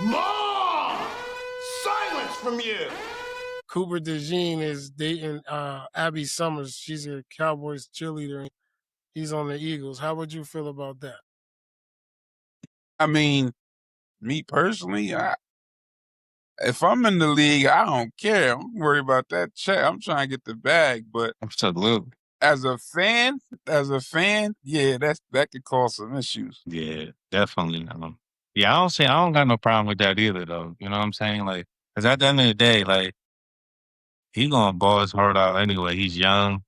Mom! Silence from you! Cooper DeJean is dating Abby Summers. She's a Cowboys cheerleader. He's on the Eagles. How would you feel about that? I mean, me personally, if I'm in the league, I don't care. I'm worried about that check. I'm trying to get the bag. But Absolutely. as a fan, yeah, that could cause some issues. Yeah, definitely. Yeah, I don't got no problem with that either, though. You know what I'm saying? Like, because at the end of the day, like, he gonna ball his heart out anyway. He's young.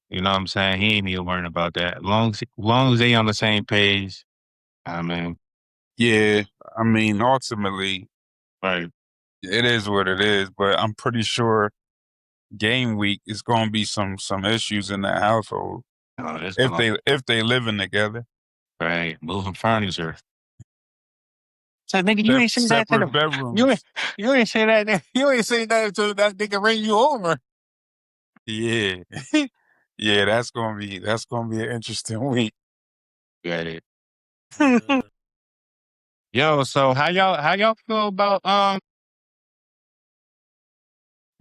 You know what I'm saying? He ain't even worrying about that. Long as they on the same page, I mean, Yeah, I mean, ultimately, right. it is what it is. But I'm pretty sure game week is going to be some issues in that household No, it's if they living together. right, moving furniture. So nigga, you ain't say that to Separate them. bedrooms. You ain't say that. You ain't say that until that nigga ring you over. Yeah, yeah, that's gonna be an interesting week. Got it. Yo, so how y'all feel about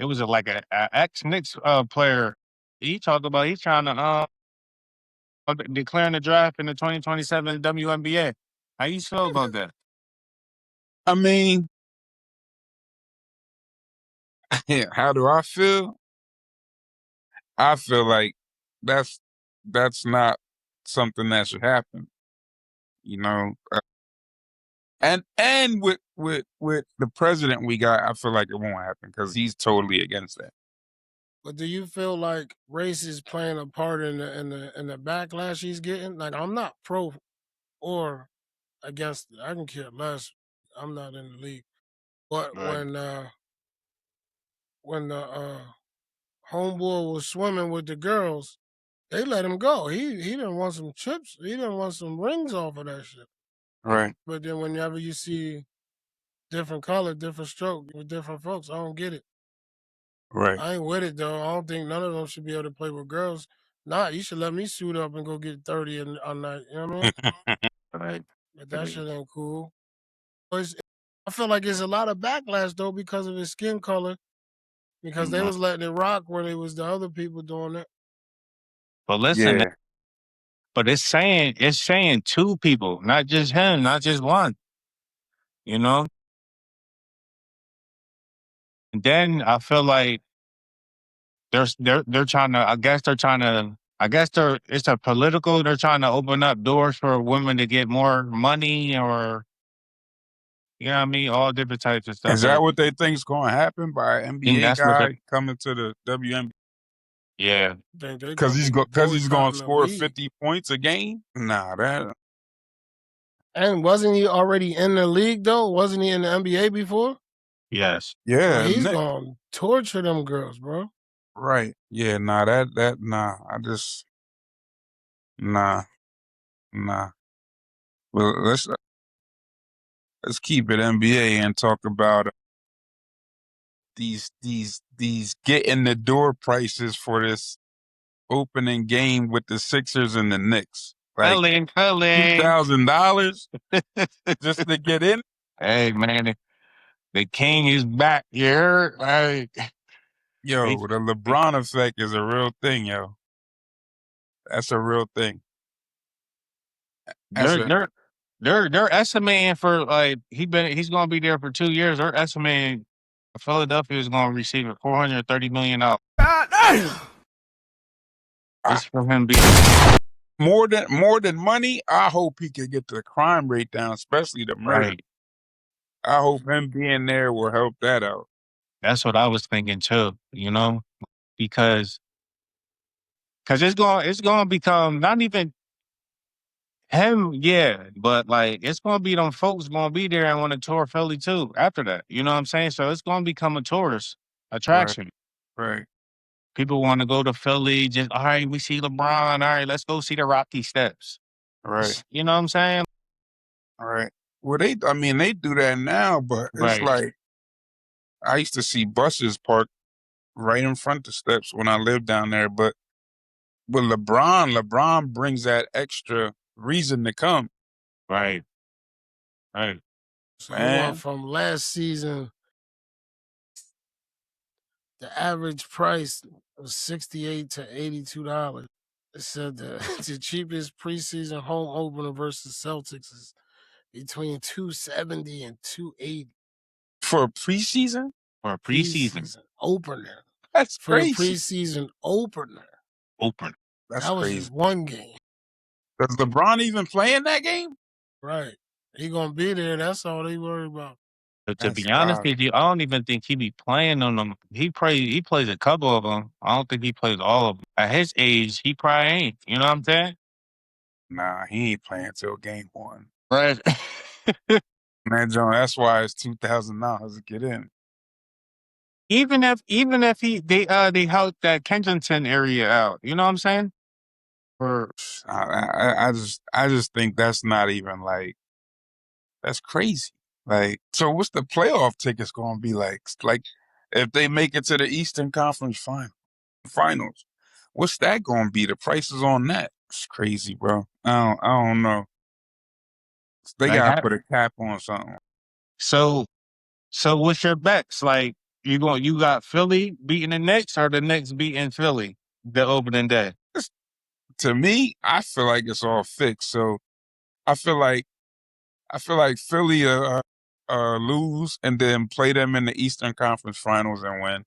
it was like a ex Knicks player. He talked about he's trying to declaring the draft in the 2027 WNBA. How you feel about that? I mean, how do I feel? I feel like that's not something that should happen. You know, and with the president we got, I feel like it won't happen because he's totally against that. But do you feel like race is playing a part in the backlash he's getting? Like, I'm not pro or against it. I can care less. I'm not in the league. But Right. when the homeboy was swimming with the girls, they let him go. He didn't want some chips. He didn't want some rings off of that shit. Right. But then whenever you see different color, different stroke with different folks, I don't get it. Right. I ain't with it though. I don't think none of them should be able to play with girls. Nah, you should let me suit up and go get 30 a night. You know what I mean? Right. But that shit ain't cool. I feel like it's a lot of backlash though because of his skin color. Because they was letting it rock when it was the other people doing it. But listen, Yeah. but it's saying two people, not just him, not just one. You know? And then I feel like they're trying to it's a political, they're trying to open up doors for women to get more money or you know what I mean? All different types of stuff. Is that what they think's going to happen by an NBA that's what guy coming to the WNBA? Yeah. Because he's going to score 50 points a game? Nah, that. And wasn't he already in the league though? Wasn't he in the NBA before? Yes. Yeah. So he's gonna torture them girls, bro. Right. Yeah. Nah. Nah. I just. Nah. Well, let's keep it NBA and talk about these get in the door prices for this opening game with the Sixers and the Knicks. Like $2,000 just to get in. Hey man, the king is back. You heard? Like, yo, the LeBron effect is a real thing, yo. That's a real thing. They're estimating for like he's gonna be there for 2 years. They're estimating Philadelphia is gonna receive $430 million. Just for him being more than money. I hope he can get the crime rate down, especially the murder. right. I hope him being there will help that out. That's what I was thinking too. You know, because it's gonna become not even him, yeah, but like it's gonna be them folks gonna be there and want to tour Philly too after that. You know what I'm saying? So it's gonna become a tourist attraction. Right. People want to go to Philly. Just all right, we see LeBron. All right, let's go see the Rocky Steps. Right. You know what I'm saying? All right. Well, they do that now, but it's like I used to see buses parked right in front of the steps when I lived down there. But with LeBron brings that extra reason to come. Right. So it went man. from last season, the average price was $68 to $82. It said that the cheapest preseason home opener versus Celtics is between 270 and 280 For a preseason, For a preseason preseason opener. that's For the crazy. preseason opener. open. That's That was crazy. just one game. Does LeBron even play in that game? Right. He gonna be there. That's all they worry about. But to That's be honest wild. with you, I don't even think he be playing on them. He plays a couple of them. I don't think he plays all of them. At his age, he probably ain't. You know what I'm saying? Nah, he ain't playing till game one. Right. Man, John, that's why it's $2,000 to get in. even if they help that Kensington area out. You know what I'm saying? For I just think that's not even like that's crazy. Like, so what's the playoff tickets going to be like? Like, if they make it to the Eastern Conference finals, what's that going to be? The prices on that? It's crazy, bro. I don't know. They like got to how, put a cap on something. so so what's your bets? Like you got Philly beating the Knicks or the Knicks beating Philly the opening day? To me, I feel like it's all fixed. So I feel like Philly lose and then play them in the Eastern Conference Finals and win.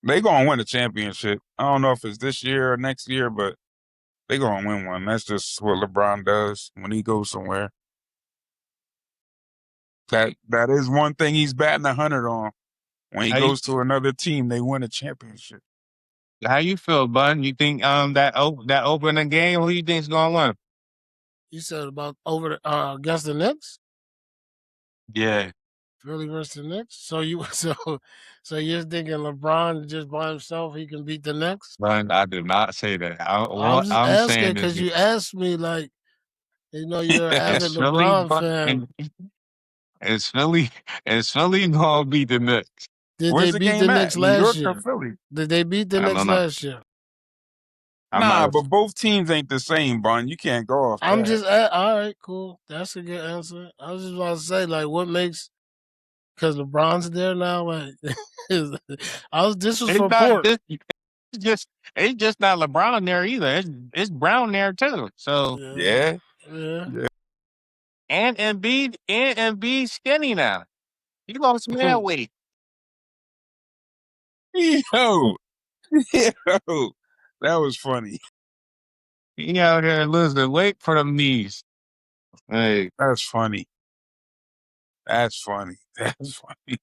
They gonna win a championship. I don't know if it's this year or next year, but they gonna win one. That's just what LeBron does when he goes somewhere. That is one thing he's batting 100 on. When he How you goes to another team, they win a championship. how you feel, Bud? You think that opening game? Who you think's gonna win? You said about over against the Knicks? Yeah, Philly versus the Knicks. So you so you're thinking LeBron just by himself he can beat the Knicks? but I did not say that. I'm What just I'm asking saying is because you asked me like, you're an avid it's Philly, LeBron but fan. and it's Philly, it's Philly gonna beat the Knicks. Did they Where's the beat game the at? Knicks New last York or year? Philly? Did they beat the I Knicks don't know. last year? I'm Nah, not. but both teams ain't the same, Bun. You can't go off I'm that. just all right, cool. That's a good answer. I was just about to say like, what makes because LeBron's there now? Like, this was It's for not Port. this. It's just not LeBron there either. It's Brown there too. So Yeah, Yeah, yeah. yeah. and Embiid skinny now. He lost mad weight. Yo, yo, that was funny. He out here losing weight for them knees. Hey, That's funny. That's funny. That's funny. it's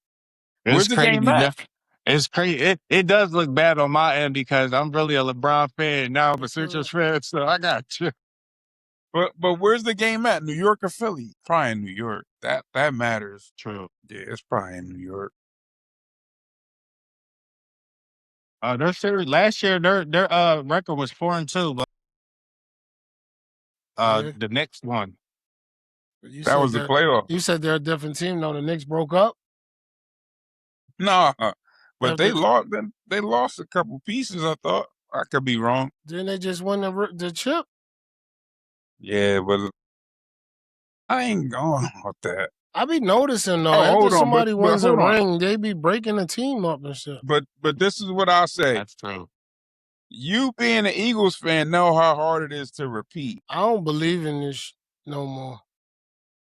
Where's the game crazy. at? It's crazy. It does look bad on my end because I'm really a LeBron fan now. I'm a It's all Sixers right. fan, so I got you. But where's the game at? New York or Philly? Probably in New York. That matters. True. Yeah, it's probably in New York. Their series last year, their record was 4-2, but Yeah. the next one, But you That said was the that playoff. you said they're a different team. No, the Knicks broke up Nah, but they after. lost. They lost a couple pieces. I thought I could be wrong. Didn't they just win the chip? Yeah, but I ain't going with that. I be noticing though, Oh, after hold on, somebody but wins a hold on. ring, they be breaking the team up and shit. But this is what I say. that's true. You being an Eagles fan know how hard it is to repeat. I don't believe in this no more.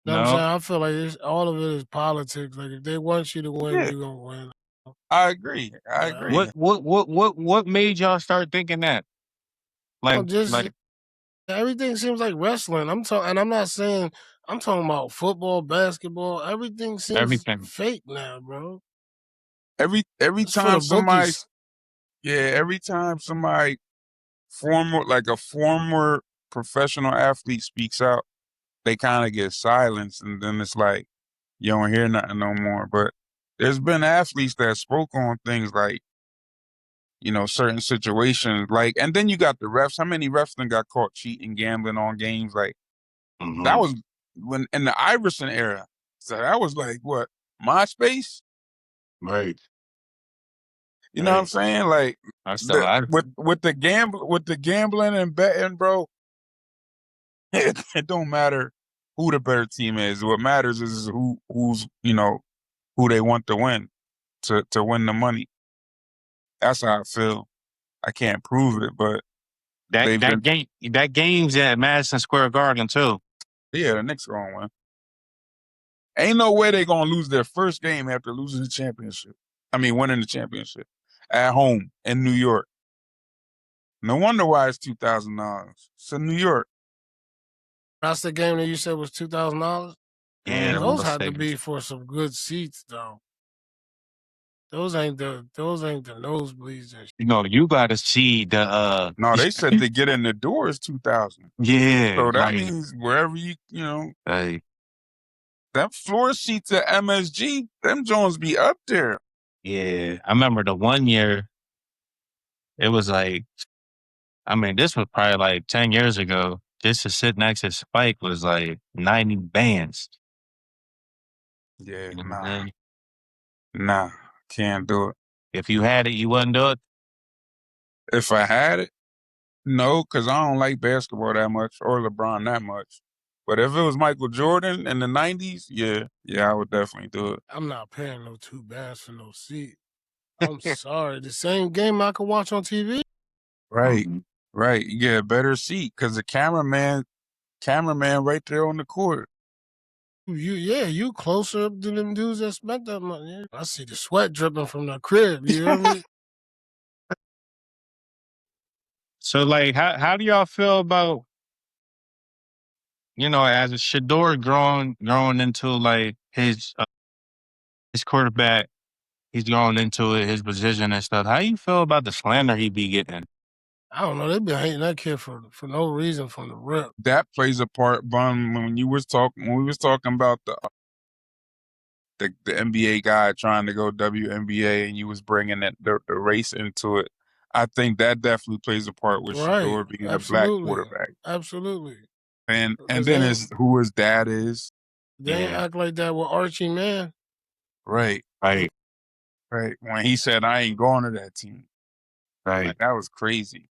You know what I'm No, saying? I feel like all of it is politics. Like if they want you to win, Yeah, you gonna win. I agree. I I don't, agree. what made y'all start thinking that? just Like everything seems like wrestling. I'm talking, and I'm not saying I'm talking about football, basketball. Everything seems everything. fake now, bro. Every It's for the time somebody, bookies. yeah, every time somebody a former professional athlete speaks out, they kind of get silenced, and then it's like you don't hear nothing no more. But there's been athletes that spoke on things like certain situations, like, and then you got the refs. How many refs then got caught cheating, gambling on games? Like that Hmm. was when in the Iverson era. So that was like what MySpace. Right. You know what I'm Right. saying? Like I still I with the gambling and betting, bro. It don't matter who the better team is. What matters is who's who they want to win to win the money. That's how I feel. I can't prove it, but That they've been. that game's at Madison Square Garden too. Yeah, the Knicks gonna win. Ain't no way they gonna lose their first game after losing the championship. I mean, winning the championship at home in New York. No wonder why it's $2,000. It's in New York. That's the game that you said was $2,000. Yeah, Those Las had to Vegas. be for some good seats, though. Those ain't the nosebleeds and shit. You know, you got to see the No, they said to get in the door is 2,000. yeah, So that like means wherever like them floor seats at MSG, them Jones be up there. yeah. I remember the one year it was like, I mean, this was probably like 10 years ago. Just to sit next to Spike was like 90 bands. Yeah, You know what I'm nah, saying? nah, can't do it. If you had it, you wouldn't do it. If I had it, no, because I don't like basketball that much or LeBron that much. But if it was Michael Jordan in the 90s, yeah, I would definitely do it. I'm not paying no $2 for no seat. I'm sorry. The same game I could watch on TV. Right, Mhm. right. You get a better seat because the cameraman right there on the court. You closer up to them dudes that spent that money. Yeah. I see the sweat dripping from the crib. You hear me? So like, how do y'all feel about as a Shador growing into like his quarterback, he's growing into it, his position and stuff. How you feel about the slander he be getting? I don't know. They been hating that kid for no reason from the rip. That plays a part, Bun. When we was talking about the NBA guy trying to go WNBA, and you was bringing the race into it. I think that definitely plays a part with Right. Shador being a black Absolutely. quarterback, Absolutely. and Because then is who his dad is. they ain't Yeah, act like that with Archie, man. Right, right, right. When he said, "I ain't going to that team," right, like that was crazy.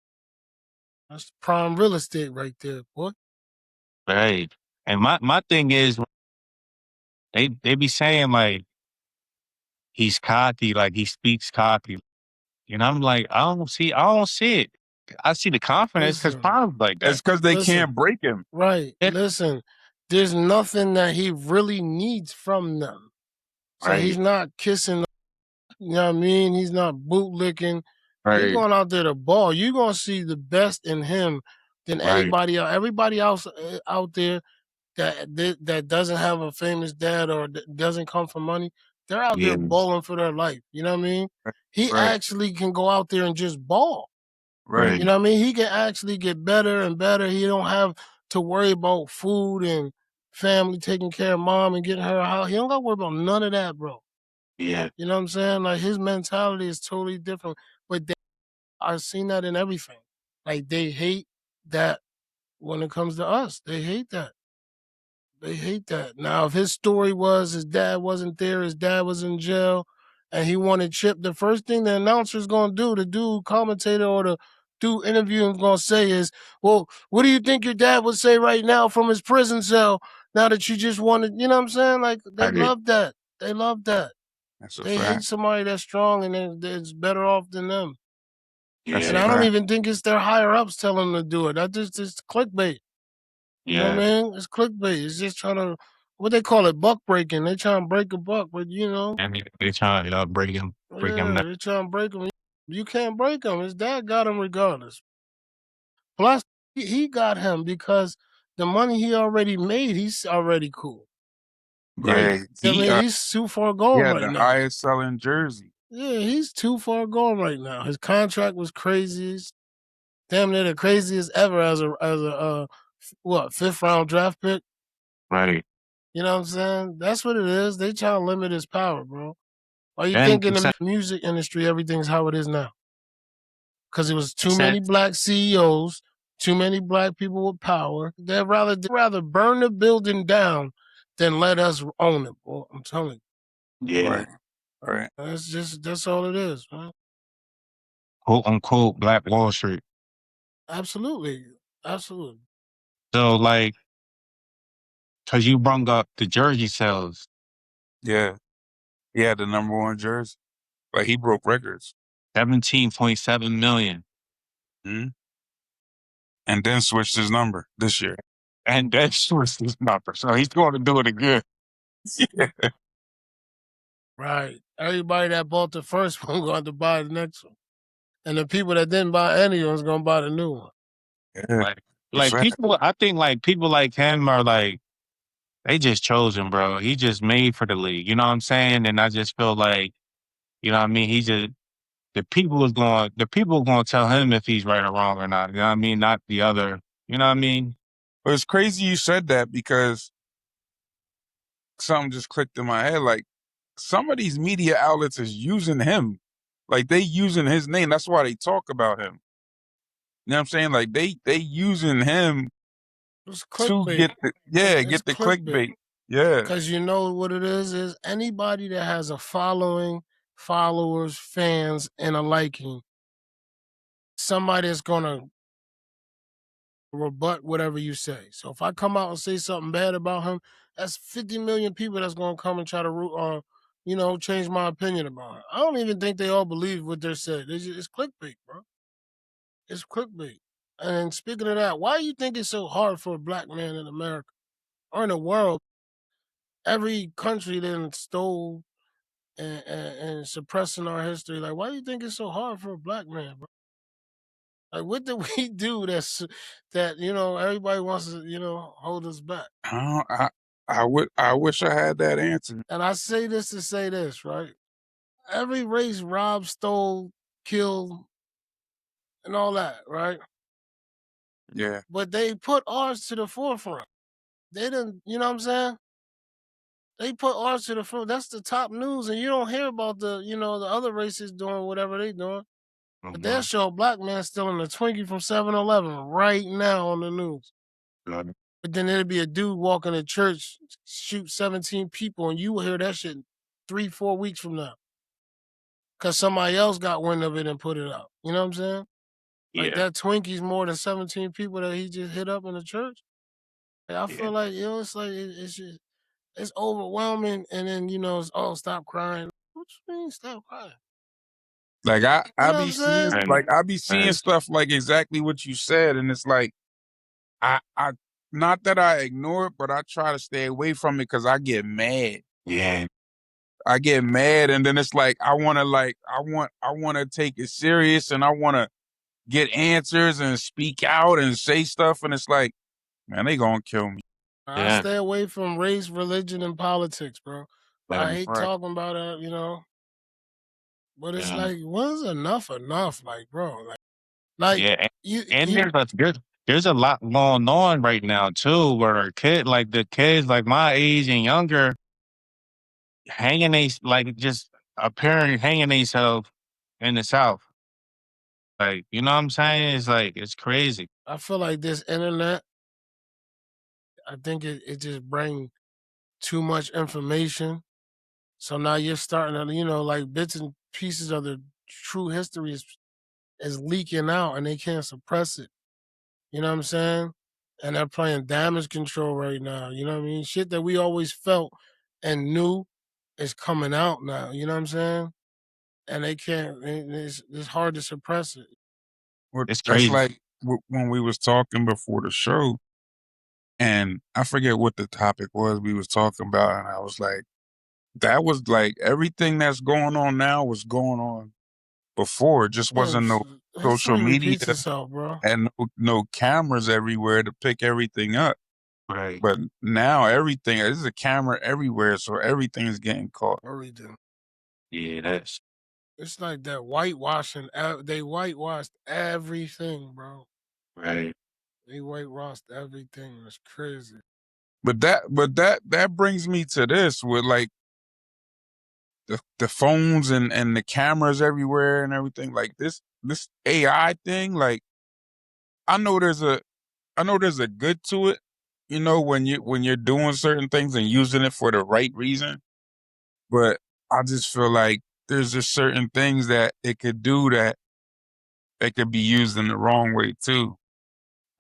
That's prime real estate right there, boy. right. And my thing is, they be saying like he's cocky, like he speaks cocky. And I'm like, I don't see it. I see the confidence because Listen, Prime like It's that. because they listen. can't break him. Right. Yeah. Listen, there's nothing that he really needs from them. So he's Right, not kissing, you know what I mean? He's not bootlicking. He right, going out there to ball. You're going to see the best in him than right. anybody else. Everybody else out there that doesn't have a famous dad or doesn't come from money, they're out there Yeah, balling for their life. You know what I mean? He Right, actually can go out there and just ball. right, You right. know what I mean? He can actually get better and better. He don't have to worry about food and family taking care of mom and getting her a house. He don't got to worry about none of that, bro. Yeah, You know what I'm saying? Like his mentality is totally different. But I've seen that in everything. Like they hate that when it comes to us. They hate that. They hate that. Now, if his story was his dad wasn't there, his dad was in jail, and he wanted Chip, the first thing the announcer's gonna do, the dude commentator or the dude interviewing gonna say is, "Well, what do you think your dad would say right now from his prison cell? Now that you just wanted," you know what I'm saying? Like they right. love that. They love that. that's a They hate fact. somebody that's strong and that's better off than them. That's And a Yeah, I don't fact. even think it's their higher ups telling them to do it. That just it's clickbait. You know yeah. what I mean? It's clickbait. It's just trying to what they call it, buck breaking. They trying to break a buck, but And they trying to break him yeah, down. they trying to break him. You can't break him. His dad got him regardless. Plus, he got him because the money he already made, he's already cool. Right. Yeah, I he mean, he's too far he gone had right the now. highest selling jersey. Yeah, he's too far gone right now. His contract was crazy. Damn near the craziest ever as a what 5th round draft pick. Right. You know what I'm saying? That's what it is. They trying to limit his power, bro. Why you And think in the music industry everything's how it is now? Because it was they too said, many black CEOs, too many black people with power. They'd rather burn the building down than let us own it, boy. I'm telling yeah, Right, right. you. That's all it is, man. quote unquote Black Wall Street. Absolutely. Absolutely. So like Because you brung up the jersey sales. Yeah. He had the #1 jersey. Like, he broke records. 17.7 million. Hmm. And then switched his number this year. And that's his number. So he's going to do it again. Yeah. Right. Everybody that bought the first one going to buy the next one. And the people that didn't buy any of them is going to buy the new one. Yeah. Like people, I think like people like him are like, they just chose him, bro. He just made for the league. You know what I'm saying? And I just feel like, you know what I mean? He just, the people are going to tell him if he's right or wrong or not. You know what I mean? Not the other, you know what I mean? But it's crazy you said that because something just clicked in my head. Like, some of these media outlets is using him. Like, they using his name. That's why they talk about him. You know what I'm saying? Like, they using him It's to clickbait. get It's the clickbait. clickbait. Yeah. Because you know what it is anybody that has a following, followers, fans, and a liking, somebody that's going to rebut whatever you say. So if I come out and say something bad about him, that's 50 million people that's going to come and try to change my opinion about him. I don't even think they all believe what they're saying. It's clickbait, bro. It's clickbait. And speaking of that, why do you think it's so hard for a black man in America or in the world? Every country then stole and suppressing our history. Like, why do you think it's so hard for a black man, bro? Like, what did we do that everybody wants to hold us back? I wish I had that answer. And I say this to say this, right? Every race robbed, stole, killed, and all that, right? Yeah. But they put ours to the forefront. They didn't, you know what I'm saying? They put ours to the front. That's the top news, and you don't hear about the other races doing whatever they doing. But they'll show a black man stealing a Twinkie from 7-Eleven right now on the news. Mhm. But then there'd be a dude walking to church, shoot 17 people, and you will hear that shit 3-4 weeks from now. Because somebody else got wind of it and put it out. You know what I'm saying? Like, Yeah. that Twinkie's more than 17 people that he just hit up in the church. Like, I feel like, it's like, it's just, it's overwhelming. And then, it's, oh, stop crying. What you mean, stop crying? Like, You I know what be I'm seeing saying? I be seeing stuff like exactly what you said, and it's like I not that I ignore it, but I try to stay away from it because I get mad. Yeah. I get mad, and then it's like I want to take it serious, and I want to get answers and speak out and say stuff, and it's like, man, they gonna kill me. I stay away from race, religion, and politics, bro. I hate Right. talking about it. But it's like, when's enough enough? Like, bro, like Yeah. you, And you there's a lot going on right now too, where the kids like my age and younger just appearing hanging themselves in the South. Like, you know what I'm saying? It's like, it's crazy. I feel like this internet, I think it just brings too much information. So now you're starting to, like bits and pieces of the true history is leaking out and they can't suppress it. You know what I'm saying? And they're playing damage control right now. You know what I mean? Shit that we always felt and knew is coming out now. You know what I'm saying? And they can't. It's hard to suppress it. It's That's crazy. like when we was talking before the show, and I forget what the topic was we was talking about, and I was like, that was like everything that's going on now was going on before. It just wasn't no social History media repeats itself, bro. and no cameras everywhere to pick everything up. Right. But now everything, there's a camera everywhere, so everything is getting caught. Everything. Yeah, that's It's like that whitewashing. They whitewashed everything, bro. right. They whitewashed everything. It's crazy. But that brings me to this with like the phones and the cameras everywhere and everything. Like this AI thing, like I know there's a good to it, when you're doing certain things and using it for the right reason. But I just feel like there's just certain things that it could do that it could be used in the wrong way too.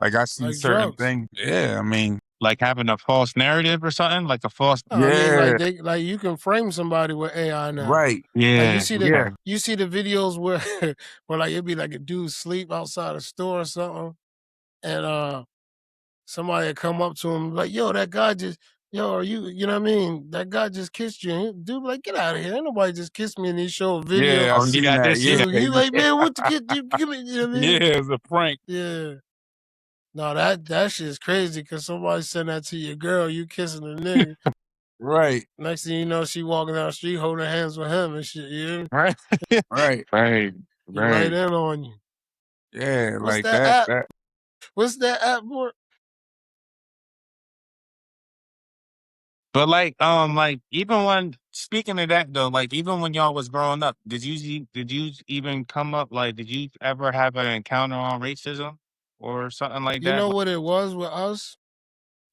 Like I see Like certain drugs. things. Yeah, I mean, like having a false narrative or something, like a false. I mean, Yeah. like you can frame somebody with AI now. Right. Like Yeah, Yeah. you see the videos where where like it'd be like a dude sleep outside a store or something, and somebody would come up to him like, "Yo, that guy just, yo, are you know what I mean? That guy just kissed you." And dude be like, "Get out of here! Ain't nobody just kissed me." And he show a video. Yeah, I Oh seen yeah, I that. did see Yeah. that. Dude, he like, man, what the kid? Give me, you know what I mean? Yeah, it's a prank. Yeah. No, that shit's crazy because somebody send that to your girl, you kissing a nigga. Right. Next thing you know, she walking down the street holding hands with him and shit. Yeah, Right, Right. right, he right right. in on you. Yeah, What's like that that. app? That. What's that app for? But like even when speaking of that though, like even when y'all was growing up, did you even come up like did you ever have an encounter on racism or something like You that? know what it was with us?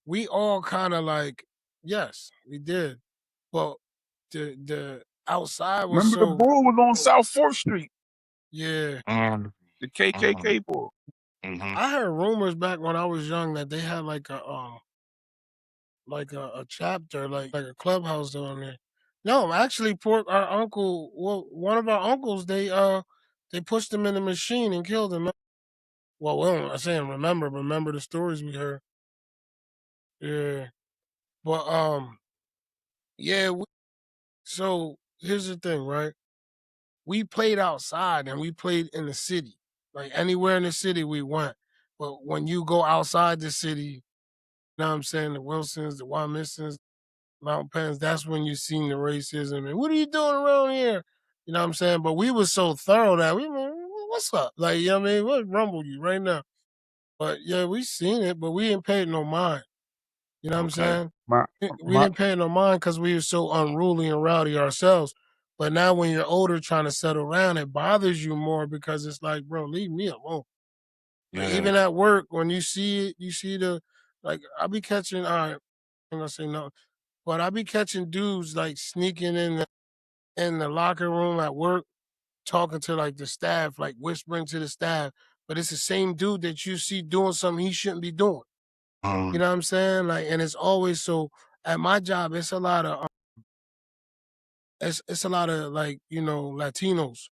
We all kind of like, yes, we did, but the outside was Remember the so, bull was on South 4th Street, yeah. the KKK bull. Mm-hmm. I heard rumors back when I was young that they had like a chapter, like a clubhouse down there. No, actually, our uncle, well, one of our uncles, they pushed him in the machine and killed him. Well, we don't, I'm saying remember the stories we heard. Yeah, but yeah. So here's the thing, right? We played outside and we played in the city, like anywhere in the city we went. But when you go outside the city, you know what I'm saying, the Wilsons, the Wamisons, Mount Pens, that's when you seen the racism and what are you doing around here? You know what I'm saying? But we was so thorough that we were, what's up? Like, you know what I mean? What rumble you right now? But yeah, we seen it, but we ain't paid no mind. You know what I'm Okay. saying? My We didn't pay no mind because we were so unruly and rowdy ourselves. But now when you're older trying to settle around, it bothers you more because it's like, bro, leave me alone. Like Yeah. even at work, when you see it, you see the like I be catching all right, I'm gonna say no, but I be catching dudes like sneaking in the locker room at work, talking to like the staff, like whispering to the staff. But it's the same dude that you see doing something he shouldn't be doing. You know what I'm saying? Like, and it's always so. At my job, it's a lot of it's a lot of like Latinos,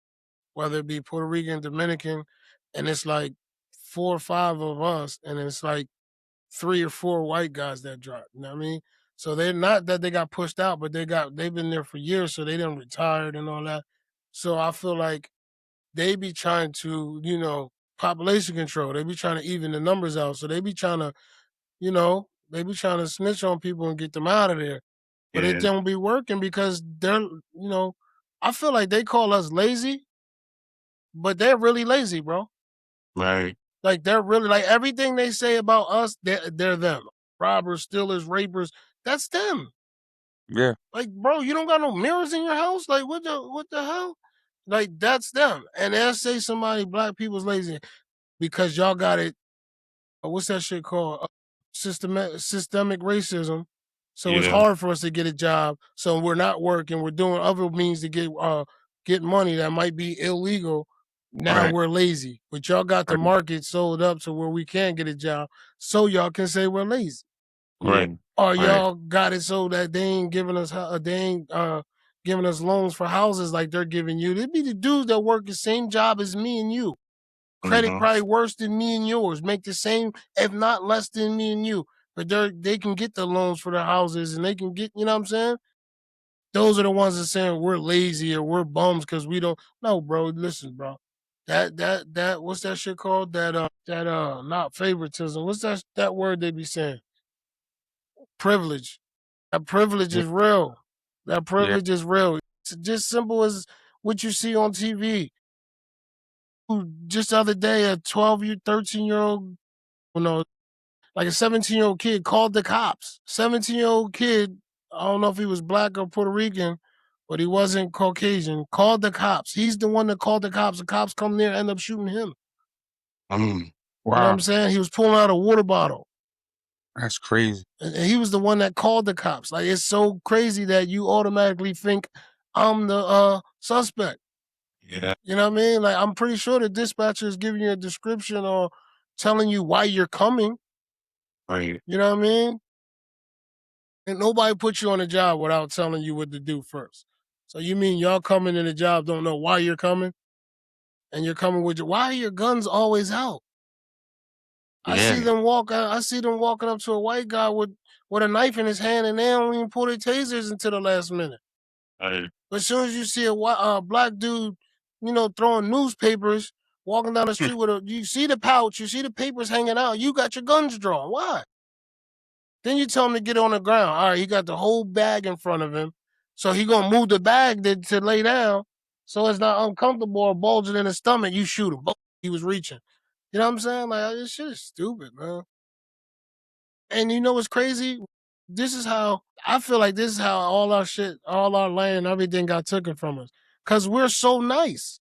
whether it be Puerto Rican, Dominican, and it's like 4 or 5 of us, and it's like 3 or 4 white guys that drop. You know what I mean? So they're not that they got pushed out, but they've been there for years, so they didn't retired and all that. So I feel like they be trying to population control. They be trying to even the numbers out. So they be trying to they be trying to snitch on people and get them out of there. But it Yeah. don't be working because I feel like they call us lazy, but they're really lazy, bro. Right. Like they're really like everything they say about us, they're them. Robbers, stealers, rapers, that's them. yeah. Like, bro, you don't got no mirrors in your house? Like what the hell? Like that's them. And they'll say somebody black people's lazy because y'all got it what's that shit called? Systemic racism. So it's Yeah. hard for us to get a job. So we're not working. We're doing other means to get money that might be illegal. Now Right. we're lazy. But y'all got the Right. market sold up to where we can get a job. So y'all can say we're lazy. Right. Or Right. y'all got it so that they ain't giving us giving us loans for houses like they're giving you. They be the dudes that work the same job as me and you. Credit probably worse than me and yours. Make the same, if not less than me and you. But they can get the loans for their houses and they can get, you know what I'm saying? Those are the ones that saying we're lazy or we're bums because we don't. No, bro, listen, bro. That what's that shit called? That not favoritism. What's that word they be saying? Privilege. That privilege Yeah. is real. That Yeah. privilege is real. It's just simple as what you see on TV. Just the other day, a 12-year, 13-year-old, like a 17-year-old kid called the cops. 17-year-old kid, I don't know if he was black or Puerto Rican, but he wasn't Caucasian, called the cops. He's the one that called the cops. The cops come there and end up shooting him. You know what Wow. I'm saying? He was pulling out a water bottle. That's crazy. And he was the one that called the cops. Like, it's so crazy that you automatically think I'm the suspect. Yeah. You know what I mean? Like, I'm pretty sure the dispatcher is giving you a description or telling you why you're coming. Right. You know what I mean? And nobody put you on a job without telling you what to do first. So you mean y'all coming in the job don't know why you're coming, and you're coming with why are your guns always out? I see Yeah. them walk. I see them walking up to a white guy with a knife in his hand, and they don't even pull their tasers until the last minute. Right. But as soon as you see a black dude, throwing newspapers, walking down the street you see the pouch, you see the papers hanging out, you got your guns drawn. Why? Then you tell him to get on the ground. All right, he got the whole bag in front of him, so he gonna move the bag to lay down, so it's not uncomfortable or bulging in his stomach. You shoot him. He was reaching. You know what I'm saying? Like this shit is stupid, man. And you know what's crazy? This is how I feel like this is how all our shit, all our land, everything got taken from us. Cause we're so nice.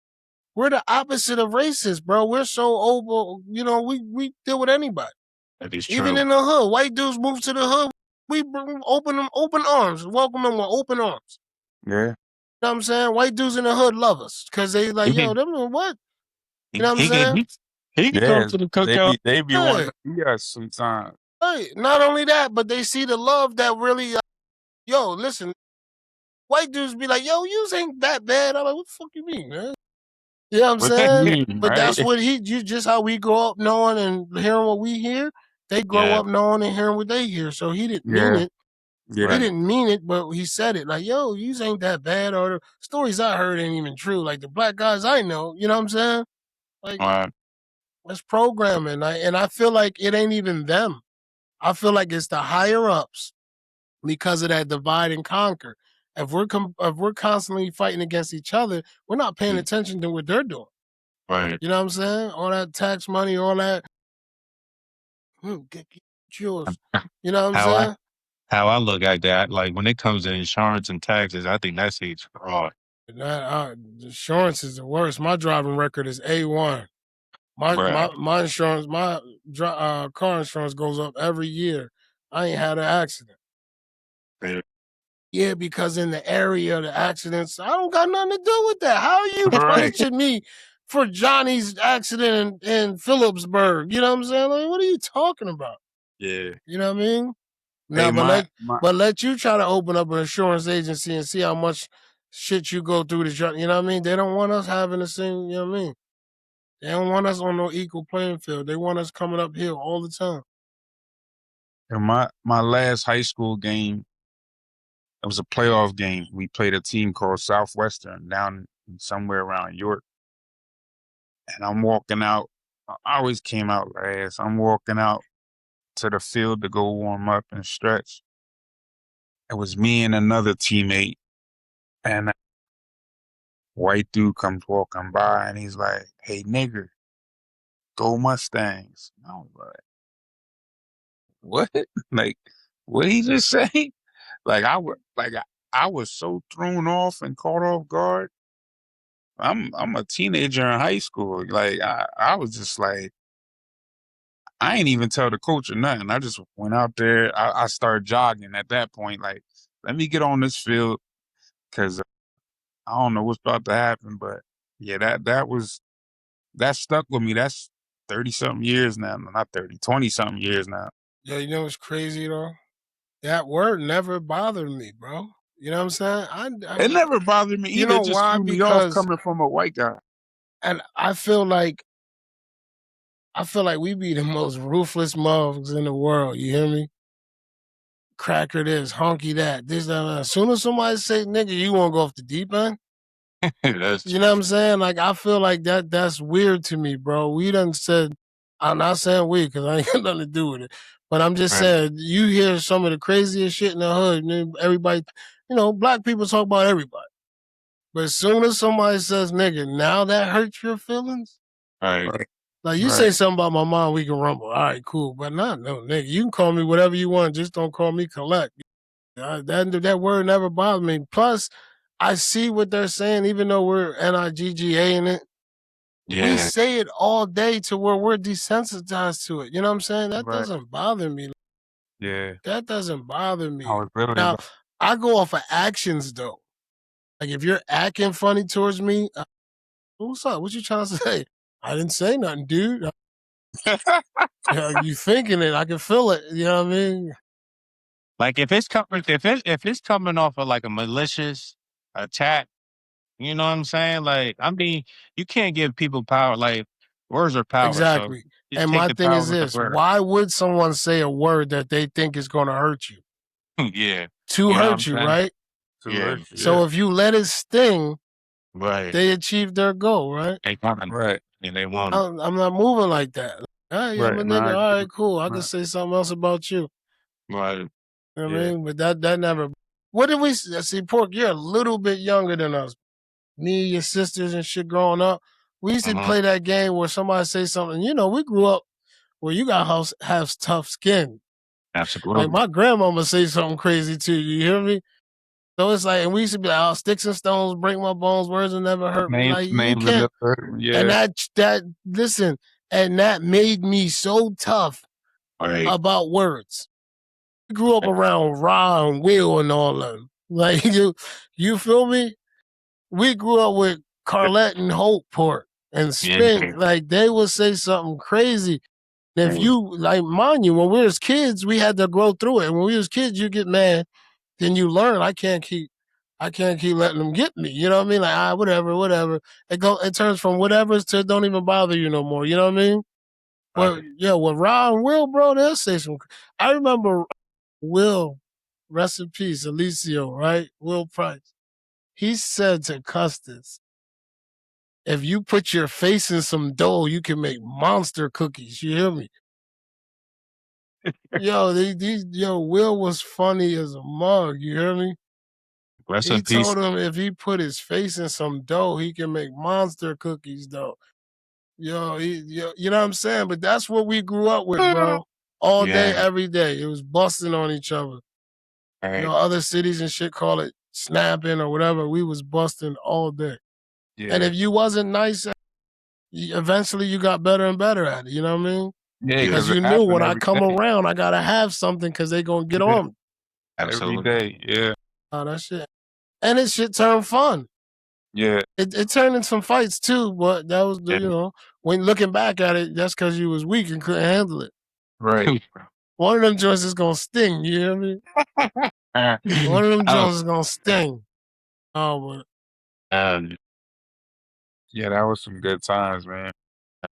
We're the opposite of racist, bro. We're so over, we deal with anybody. That is Even true. in the hood. White dudes move to the hood. We bring open arms. Welcome them with open arms. Yeah. You know what I'm saying? White dudes in the hood love us. Cause they like, yo, them what? You know what I'm saying? He can come Yeah. to the cookout. They be Yeah. wanting to see us sometimes. Right. Not only that, but they see the love that really, yo, listen, white dudes be like, yo, you ain't that bad. I'm like, what the fuck you mean, man? You know what I'm What that saying? mean, But right? that's what just how we grow up knowing and hearing what we hear. They grow Yeah. up knowing and hearing what they hear. So he didn't mean Yeah. it. He Yeah. didn't mean it, but he said it. Like, yo, you ain't that bad. Or the stories I heard ain't even true. Like the black guys I know, you know what I'm saying? Like, Right. that's programming. And I feel like it ain't even them. I feel like it's the higher ups because of that divide and conquer. If we're constantly fighting against each other, we're not paying attention to what they're doing. Right. You know what I'm saying? All that tax money, all that. Get yours. You know what I'm How I saying? how I look at that, like when it comes to insurance and taxes, I think that's huge fraud. Insurance is the worst. My driving record is A1. My insurance, my car insurance goes up every year. I ain't had an accident. Yeah. Yeah, because in the area of the accidents, I don't got nothing to do with that. How are you Right. punishing me for Johnny's accident in Phillipsburg? You know what I'm saying? Like, what are you talking about? Yeah. You know what I mean? Hey, Now, my let you try to open up an insurance agency and see how much shit you go through to you know what I mean? They don't want us having the same, you know what I mean? They don't want us on no equal playing field. They want us coming uphill all the time. my last high school game, it was a playoff game. We played a team called Southwestern down somewhere around York. And I'm walking out. I always came out last. I'm walking out to the field to go warm up and stretch. It was me and another teammate, and a white dude comes walking by, and he's like, "Hey, nigger, go Mustangs." And I was like, "What? Like, what he just say?" Like I was so thrown off and caught off guard. I'm a teenager in high school. Like I was just like, I ain't even tell the coach or nothing. I just went out there. I started jogging at that point. Like, let me get on this field because I don't know what's about to happen. But yeah, that stuck with me. That's 30 something years now. Not 30, 20 something years now. Yeah, you know what's crazy though? That word never bothered me, bro. You know what I'm saying? It never bothered me you either. know It just why? threw me off Because coming from a white guy. and I feel like we be the most ruthless mugs in the world. You hear me? Cracker this, honky that, this, that. As soon as somebody say nigga, you won't go off the deep end. That's You know what I'm saying? Like I feel like that's weird to me, bro. We done said I'm not saying we because I ain't got nothing to do with it. But I'm just right. saying you hear some of the craziest shit in the hood, and then everybody, black people talk about everybody. But as soon as somebody says nigga, now that hurts your feelings. Right. Right. Like you say something about my mom, we can rumble. All right, cool. But not no nigga. You can call me whatever you want, just don't call me collect. That word never bothered me. Plus, I see what they're saying, even though we're NIGGA in it. We Yeah. say it all day to where we're desensitized to it. You know what I'm saying? That Right. doesn't bother me. Yeah. That doesn't bother I me. was literally Now, about I go off of actions though. Like if you're acting funny towards me, what's up? What you trying to say? I didn't say nothing, dude. You thinking it? I can feel it. You know what I mean? Like if it's coming off of like a malicious attack, you know what I'm saying? Like, I mean, you can't give people power. Like words are power, so Exactly. just And take my the thing power is with the this: word. why would someone say a word that they think is going to hurt you? Yeah, To you know what hurt I'm you, saying? right? To Yeah, hurt you, yeah. So if you let it sting, right. they achieve their goal, right? They coming, Right, and they want it. I'm not moving like that. Hey, I'm right. a No, nigga. I All agree. right, cool. I can Right. say something else about you. Right. You know what I Yeah. mean? But that never. What did we see? Pork, you're a little bit younger than us. Me, your sisters, and shit. Growing up, we used to Uh-huh. play that game where somebody say something. You know, we grew up where you got have tough skin. Like Absolutely. my grandmama say something crazy too. You hear me? So it's like, and we used to be like, "Oh, sticks and stones break my bones. Words will never hurt me." Like you Names in can't. the third. And Yeah. that listen, and that made me so tough Right. about words. I grew up around Ra and Will and all of them. Like you feel me? We grew up with Carlette and Hope Port and Yeah. Spink. Like they would say something crazy. And if you like, mind you, when we was kids, we had to grow through it. And when we was kids, you get mad, then you learn. I can't keep letting them get me. You know what I mean? Like whatever. It turns from whatever to don't even bother you no more. You know what I mean? Well, Right. yeah, with Ra and Will, bro, they'll say some. I remember Will, rest in peace, Alicio, right? Will Price. He said to Custis, if you put your face in some dough, you can make monster cookies. You hear me? Yo, Will was funny as a mug. You hear me? Rest He in peace. told him if he put his face in some dough, he can make monster cookies, though. You know what I'm saying? But that's what we grew up with, bro. All day, Yeah. every day. It was busting on each other. You know, Right. other cities and shit call it snapping or whatever. We was busting all day. And Yeah. if you wasn't nice, eventually you got better and better at it. You know what I mean? Yeah, Yeah. Because because it you knew happened when I every come day. around, I gotta have something because they gonna get Yeah. on me. Every Absolutely. day. Yeah. Oh, that shit. And it shit turned fun. Yeah. It turned in some fights too, but that was Yeah. when looking back at it, that's because you was weak and couldn't handle it. Right. One of them joints is gonna sting. You hear me? One of them Oh, joints is gonna sting. Oh, um, Yeah, that was some good times, man. but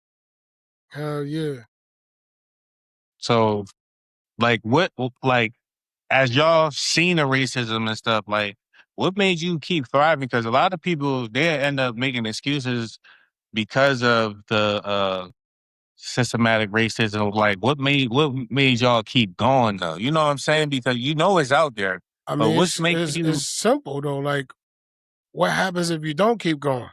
hell yeah. so like like as y'all seen the racism and stuff, like what made you keep thriving? Because a lot of people they end up making excuses because of the systematic racism. Like what made y'all keep going though? You know what I'm saying? Because you know it's out there. I But mean, what's making it's you simple though. Like, what happens if you don't keep going?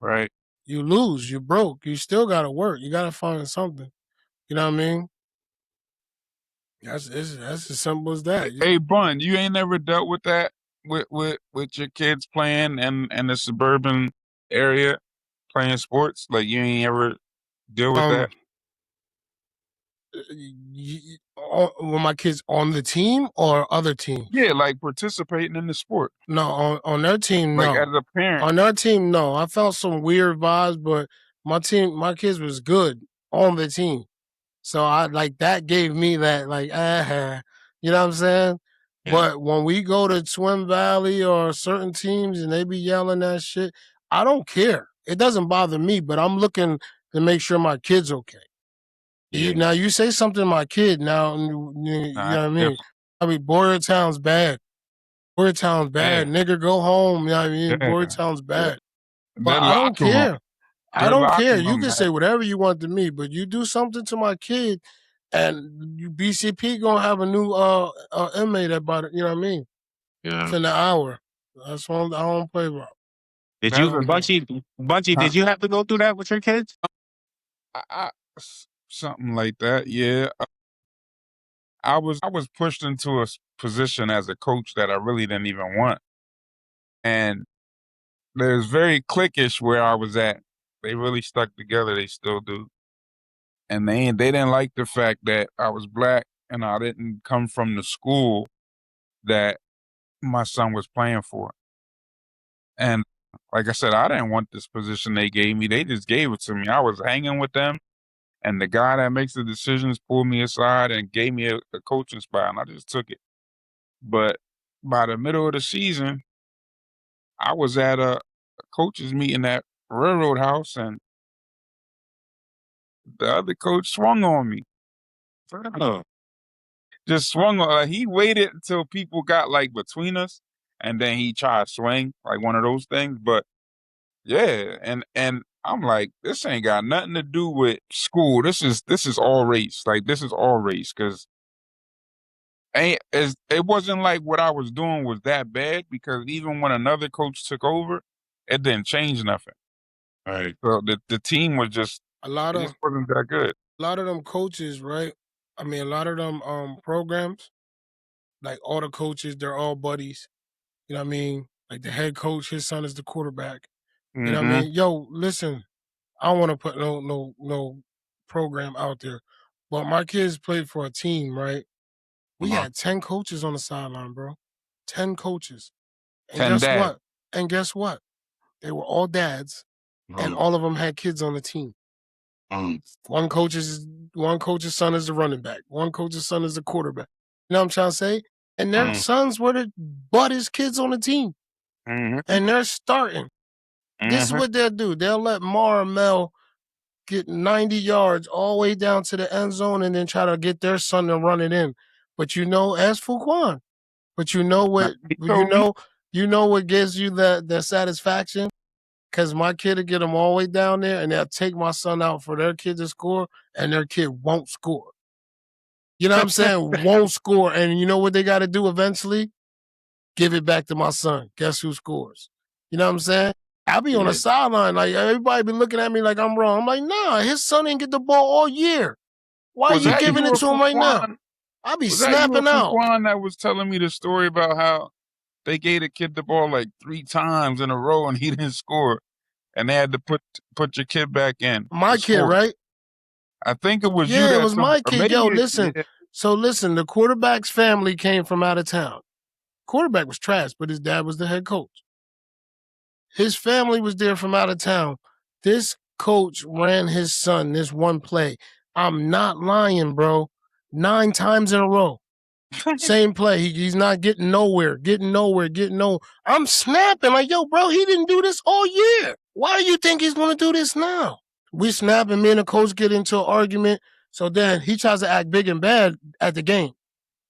Right. You lose. You broke. You still gotta work. You gotta find something. You know what I mean? That's as simple as that. Hey, Bun, you ain't never dealt with that with your kids playing in the suburban area playing sports? Like you ain't ever deal with that? Um, were my kids on the team or other teams? Yeah, like participating in the sport. No, on their team, Like as no. a parent. On their team, no. I felt some weird vibes, but my kids was good on the team. So I like that gave me that like you know what I'm saying? yeah, But when we go to Twin Valley or certain teams and they be yelling that shit, I don't care. It doesn't bother me, but I'm looking to make sure my kid's okay. yeah, Now you say something to my kid now, you Nah, know what I it's mean? different. I mean, Boyertown's bad. Boyertown's bad. Yeah. Nigga, go home. You know what I mean? Yeah. Boyertown's Yeah. bad. But Their I don't locker room. care. I Their don't care. locker You room, can man. say whatever you want to me, but you do something to my kid, and BCP gonna have a new inmate about it. You know what I mean? yeah. Within an hour. That's what I don't play about. Did That's you, I don't. Bunchy? huh? Did you have to go through that with your kids? Something like that. Yeah. I was pushed into a position as a coach that I really didn't even want. And there's very cliquish where I was at. They really stuck together. They still do. And they didn't like the fact that I was black and I didn't come from the school that my son was playing for. And like I said, I didn't want this position they gave me. They just gave it to me. I was hanging with them And the guy that makes the decisions pulled me aside and gave me a coaching spot, and I just took it. But by the middle of the season, I was at a coaches meeting at Railroad House, and the other coach swung on me. Oh, Just swung on. He waited until people got like between us, and then he tried to swing like one of those things. But yeah, and I'm like, this ain't got nothing to do with school. This is all race. Like this is all race because it wasn't like what I was doing was that bad because even when another coach took over, it didn't change nothing. right. So the team was just A lot it of just wasn't that good. them coaches, right? I mean, a lot of them programs, like all the coaches, they're all buddies. You know what I mean? Like the head coach, his son is the quarterback. You know what I Mm-hmm. mean? Yo, listen, I don't want to put no program out there, but my kids played for a team, right? We Uh-huh. had 10 coaches on the sideline, bro. 10 coaches. And 10 guess dads. what? And guess what? They were all dads, and Mm, all of them had kids on the team. mm, One coach's son is the running back. One coach's son is the quarterback. You know what I'm trying to say? And their mm, sons were the buttest kids on the team. Mm-hmm. And they're starting. This is Mm-hmm. what they'll do. They'll let Mar and Mel get 90 yards all the way down to the end zone and then try to get their son to run it in. But ask Fuquan. But you know Now, what he told me you know what gives you the satisfaction? Because my kid will get them all the way down there and they'll take my son out for their kid to score and their kid won't score. You know what I'm saying? Won't score. And you know what they got to do eventually? Give it back to my son. Guess who scores? You know what I'm saying? I'll be on the yeah, sideline. Like, everybody be looking at me like I'm wrong. I'm like, nah, his son didn't get the ball all year. Why are was you that giving you it or to him right now? Fuquan? I'll be Was that you or snapping out. Fuquan that was telling me the story about how they gave the kid the ball like 3 times in a row and he didn't score, and they had to put your kid back in My to kid, score? right? I think it was you Yeah, it that was told, my or kid. Yo, maybe listen. yeah. So listen, the quarterback's family came from out of town. Quarterback was trash, but his dad was the head coach. His family was there from out of town. This coach ran his son this one play. I'm not lying, bro. 9 times in a row. Same play. He's not getting nowhere. I'm snapping like, yo, bro, he didn't do this all year. Why do you think he's going to do this now? We snap and me and the coach get into an argument. So then he tries to act big and bad at the game.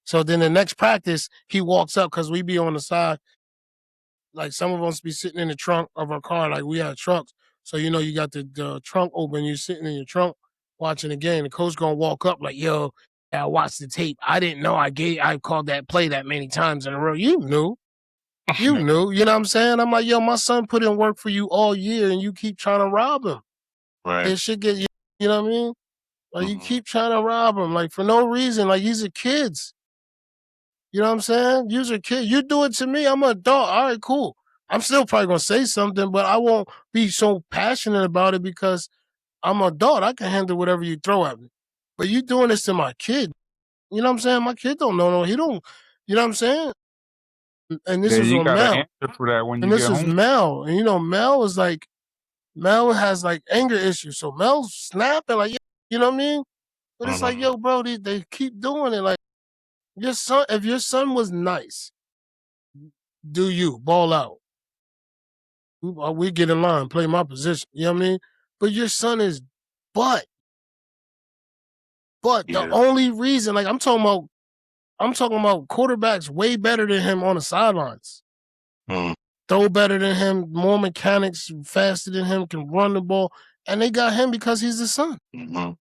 So then the next practice, he walks up because we be on the side. Like some of us be sitting in the trunk of our car, like we had trucks. So you know you got the trunk open, you sitting in your trunk watching the game. The coach gonna walk up like, yo, I watched the tape. I didn't know I called that play that many times in a row. You knew. You knew. You know what I'm saying? I'm like, yo, my son put in work for you all year and you keep trying to rob him. right. It should get you know what I mean? Like you Mhm. keep trying to rob him, like for no reason. Like these are kids. You know what I'm saying? You're a kid. You do it to me, I'm an adult. All right, cool. I'm still probably gonna say something, but I won't be so passionate about it because I'm an adult. I can handle whatever you throw at me. But you doing this to my kid. You know what I'm saying? My kid don't know. No, he don't. You know what I'm saying? And this Yeah, was you on got to Mel. answer for that when And you this get is home. Mel. And you know, Mel has like anger issues. So Mel's snapping, like, you know what I mean? But it's like, Mhm. yo, bro, they keep doing it. Like if your son was nice, do you ball out? We get in line, play my position. You know what I mean? But your son is but. But the Yeah. only reason, like I'm talking about quarterbacks way better than him on the sidelines. Mm, Throw better than him, more mechanics, faster than him, can run the ball. And they got him because he's the son. mhm.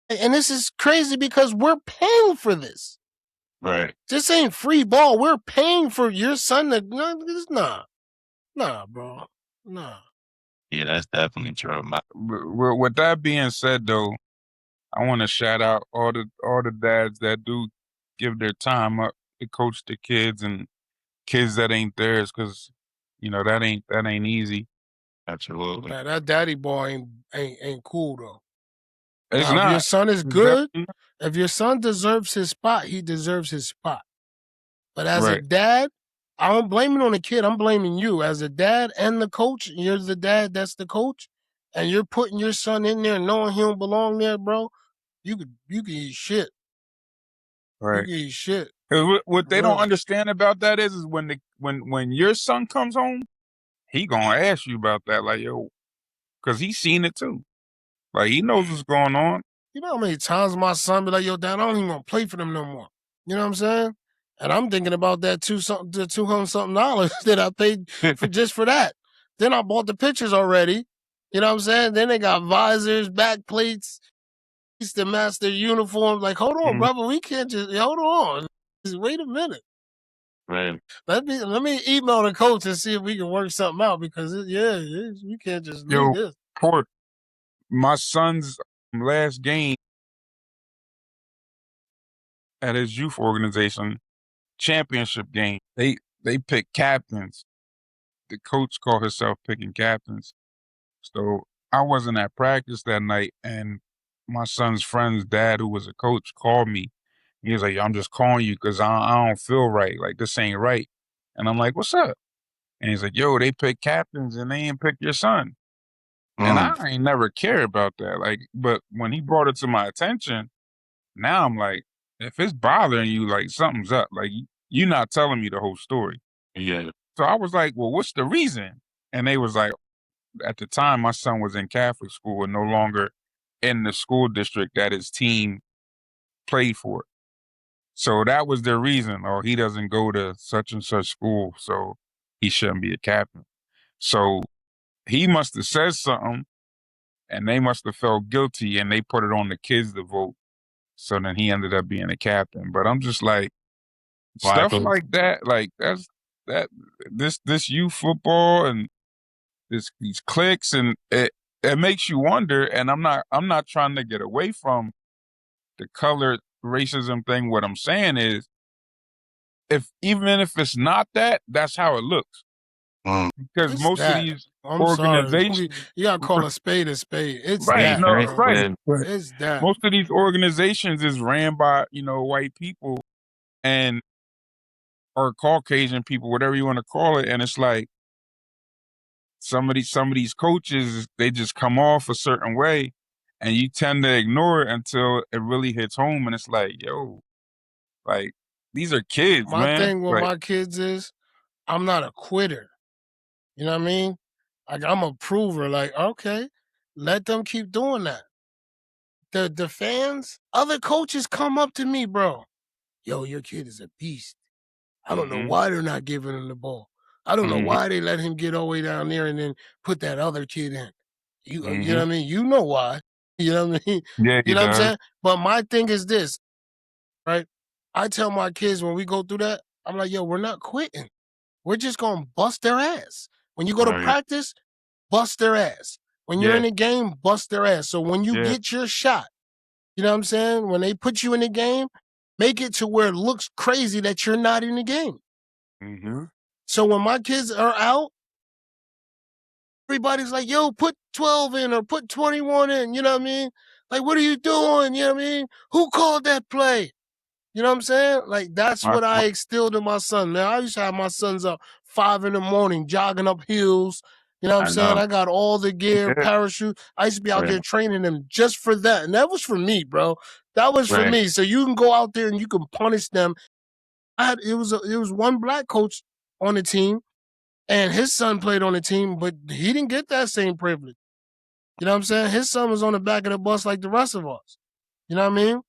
And this is crazy because we're paying for this. Right. This ain't free ball. We're paying for your son to nah, bro. Nah. Yeah, that's definitely true. With that being said, though, I want to shout out all the dads that do give their time up to coach the kids and kids that ain't theirs, because you know that ain't easy. Absolutely. Nah, that daddy boy ain't cool though. It's Now, if your not. son is It's good, definitely not. if your son deserves his spot, he deserves his spot. But as a Right. dad, I don't blame it on the kid. I'm blaming you. As a dad and the coach, you're the dad, that's the coach. and you're putting your son in there knowing he don't belong there, bro, you could eat shit. You Right. could eat shit. 'Cause what they don't Real. understand about that is when your son comes home, he gonna ask you about that, like, yo, because he's seen it too. Like, he knows what's going on. You know how many times my son be like, yo, Dad, I don't even want to play for them no more. You know what I'm saying? And I'm thinking about that $200 something that I paid for just for that. Then I bought the pictures already. You know what I'm saying? Then they got visors, back plates, to match their uniforms. Like, hold on, brother, we can't just hold on. Just wait a minute. Right. Let me email the coach and see if we can work something out because we can't just leave Yo, this. Port, my son's last game at his youth organization, championship game, they pick captains. The coach called herself picking captains. So I wasn't at practice that night, and my son's friend's dad, who was a coach, called me. He was like, I'm just calling you because I don't feel right. Like, this ain't right. And I'm like, what's up? And he's like, yo, they pick captains and they ain't pick your son. And I ain't never cared about that. Like, but when he brought it to my attention, now I'm like, if it's bothering you, like, something's up. Like, you're not telling me the whole story. Yeah. So I was like, well, what's the reason? And they was like, at the time, my son was in Catholic school and no longer in the school district that his team played for. So that was their reason. Or he doesn't go to such and such school, so he shouldn't be a captain. So he must have said something, and they must have felt guilty, and they put it on the kids to vote. So then he ended up being a captain. But I'm just like, stuff like that, like this youth football and these cliques, and it makes you wonder. And I'm not trying to get away from the color racism thing. What I'm saying is, even if it's not that, that's how it looks. Because It's most that. of these I'm sorry. organizations, You gotta call a spade a spade. It's right? that, No, bro. right. But It's that. most of these organizations is ran by white people and or Caucasian people, whatever you want to call it, and it's like some of these coaches, they just come off a certain way, and you tend to ignore it until it really hits home, and it's like, yo, like, these are kids, My man. thing with Like, my kids is I'm not a quitter. You know what I mean? Like I'm a prover. Like, okay, let them keep doing that. The fans, other coaches come up to me, bro. Yo, your kid is a beast. I don't know why they're not giving him the ball. I don't know why they let him get all the way down there and then put that other kid in. You know what I mean? You know why. You know what I mean? yeah, You know what I'm saying? But my thing is this, right? I tell my kids when we go through that, I'm like, yo, we're not quitting. We're just gonna bust their ass. When you go to practice, bust their ass. When you're in the game, bust their ass. So when you get your shot, you know what I'm saying? When they put you in the game, make it to where it looks crazy that you're not in the game. So when my kids are out, everybody's like, yo, put 12 in or put 21 in. You know what I mean? Like, what are you doing? You know what I mean? Who called that play? You know what I'm saying? Like, that's what I instilled in my son. Man, I used to have my sons up 5 a.m, jogging up hills. You know what I'm saying? I got all the gear, parachute. I used to be out there training them just for that. And that was for me, bro. That was for me. So you can go out there and you can punish them. It was one black coach on the team, and his son played on the team, but he didn't get that same privilege. You know what I'm saying? His son was on the back of the bus like the rest of us. You know what I mean?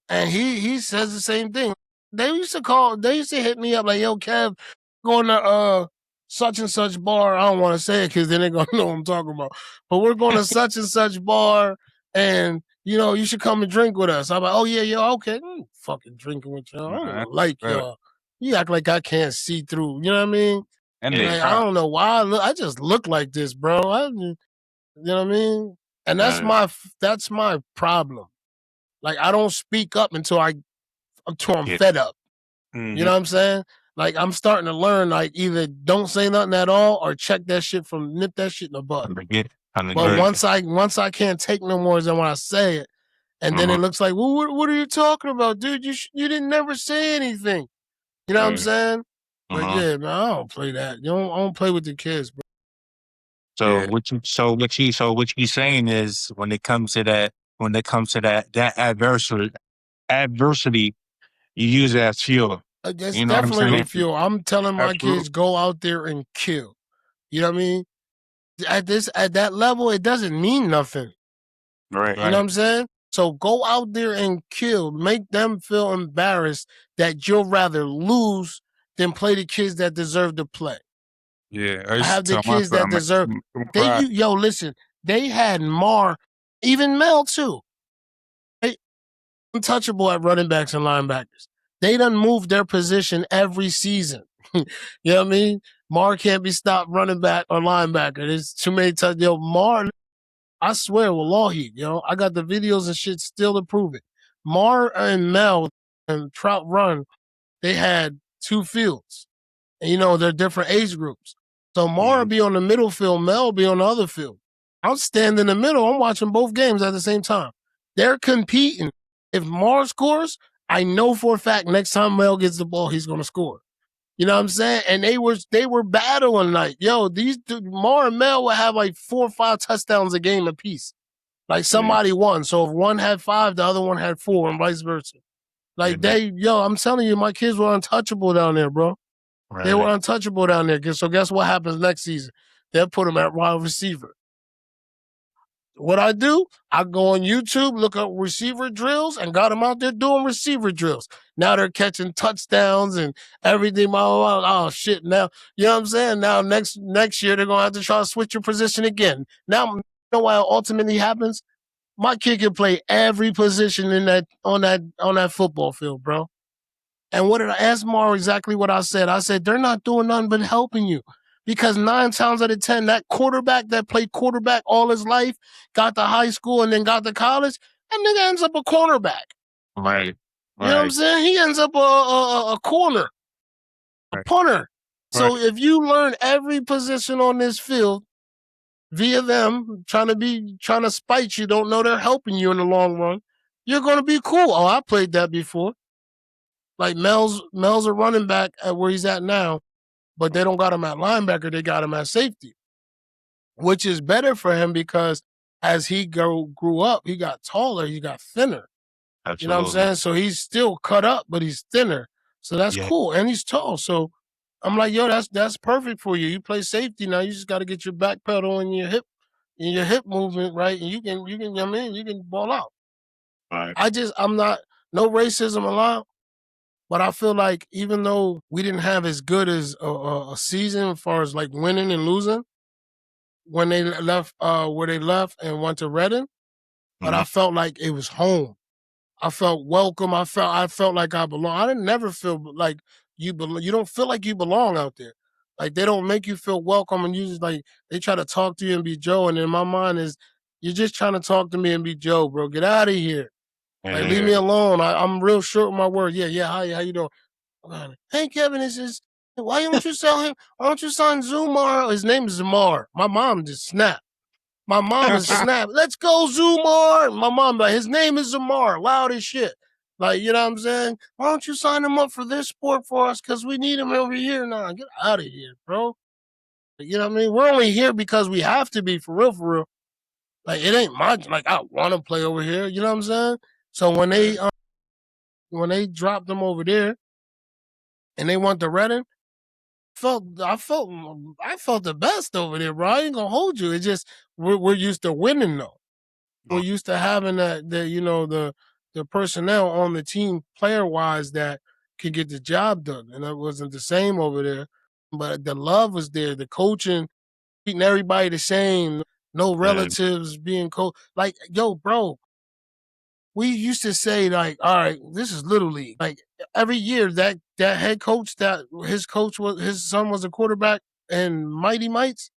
And he says the same thing. They used to hit me up like, yo, Kev, going to such and such bar. I don't want to say it because then they're gonna know what I'm talking about. But we're going to such and such bar, and you should come and drink with us. I'm like, oh yeah, okay. Fucking drinking with y'all. I don't even like y'all. You act like I can't see through. You know what I mean? and Like, I don't know why I just look like this, bro. You know what I mean? And that's my problem. Like, I don't speak up until I'm fed up. You know what I'm saying? Like, I'm starting to learn, like, either don't say nothing at all or check that shit nip that shit in the bud. But once I can't take no more than when I say it, and then it looks like, well, what are you talking about, dude? You didn't never say anything. You know what I'm saying? But yeah, man, I don't play that. I don't play with the kids, bro. So Yeah. what you saying is when it comes to that adversity, you use it as fuel. That's You know what I'm definitely saying? fuel. I'm telling my Absolutely. kids, go out there and kill. You know what I mean? At that level, it doesn't mean nothing. Right. You know what I'm saying? So go out there and kill. Make them feel embarrassed that you'll rather lose than play the kids that deserve to play. Yeah. I I used have to the tell my kids that son, deserve. don't cry. Listen, they had Mar, even Mel too. They untouchable at running backs and linebackers. They done moved their position every season. You know what I mean? Mar can't be stopped running back or linebacker. There's too many times. Mar, I swear, wallahi, I got the videos and shit still to prove it. Mar and Mel and Trout Run, they had two fields. And, they're different age groups. So Mar be on the middle field, Mel be on the other field. I'll stand in the middle. I'm watching both games at the same time. They're competing. If Mar scores, I know for a fact next time Mel gets the ball, he's going to score. You know what I'm saying? And they were battling like, Mar and Mel would have like 4 or 5 touchdowns a game apiece. Like somebody won. So if one had 5, the other one had 4 and vice versa. Like I'm telling you, my kids were untouchable down there, bro. Right. They were untouchable down there. So guess what happens next season? They'll put them at wide receiver. What I do, I go on YouTube, look up receiver drills, and got them out there doing receiver drills. Now they're catching touchdowns and everything. Oh, shit. Now, you know what I'm saying? Now, next year, they're going to have to try to switch your position again. Now, you know what ultimately happens? My kid can play every position on that football field, bro. And what did I ask Mar exactly what I said? I said, they're not doing nothing but helping you. Because 9 times out of 10, that quarterback that played quarterback all his life, got to high school and then got to college, that nigga ends up a cornerback. Right. You know what I'm saying? He ends up a corner, a punter. So if you learn every position on this field via them trying to spite you, don't know they're helping you in the long run, you're going to be cool. Oh, I played that before. Like Mel's a running back at where he's at now, but they don't got him at linebacker. They got him at safety, which is better for him because as he grew up, he got taller, he got thinner. Absolutely. You know what I'm saying? So he's still cut up, but he's thinner. So that's cool, and he's tall. So I'm like, that's perfect for you. You play safety now. You just got to get your back pedal and your hip movement right, and you can you can ball out. Right. I'm not no racism allowed. But I feel like even though we didn't have as good as a season as far as like winning and losing when they left where they left and went to Reading, but I felt like it was home. I felt welcome. I felt like I belong. I didn't never feel like you belong. You don't feel like you belong out there. Like they don't make you feel welcome, and you just like they try to talk to you and be Joe. And in my mind is you're just trying to talk to me and be Joe, bro. Get out of here. Like leave me alone. I'm real short with my word. Yeah. How you doing? Hey Kevin, why don't you sell him? Why don't you sign Zumar? His name is Zamar. My mom just snapped. My mom is snapped. Let's go, Zumar. My mom, like, his name is Zamar. Loud as shit. Like, you know what I'm saying? Why don't you sign him up for this sport for us? Because we need him over here now. Get out of here, bro. You know what I mean? We're only here because we have to be, for real, for real. Like, it ain't my, like, I want to play over here. You know what I'm saying? So when they dropped them over there and they went to Reading, I felt the best over there, bro. I ain't gonna hold you. It's just we're used to winning though. We're used to having the personnel on the team player wise that could get the job done, and it wasn't the same over there. But the love was there. The coaching, treating everybody the same. No relatives being like, yo, bro. We used to say like, all right, this is Little League. Like every year that head coach that his son was a quarterback in Mighty Mites.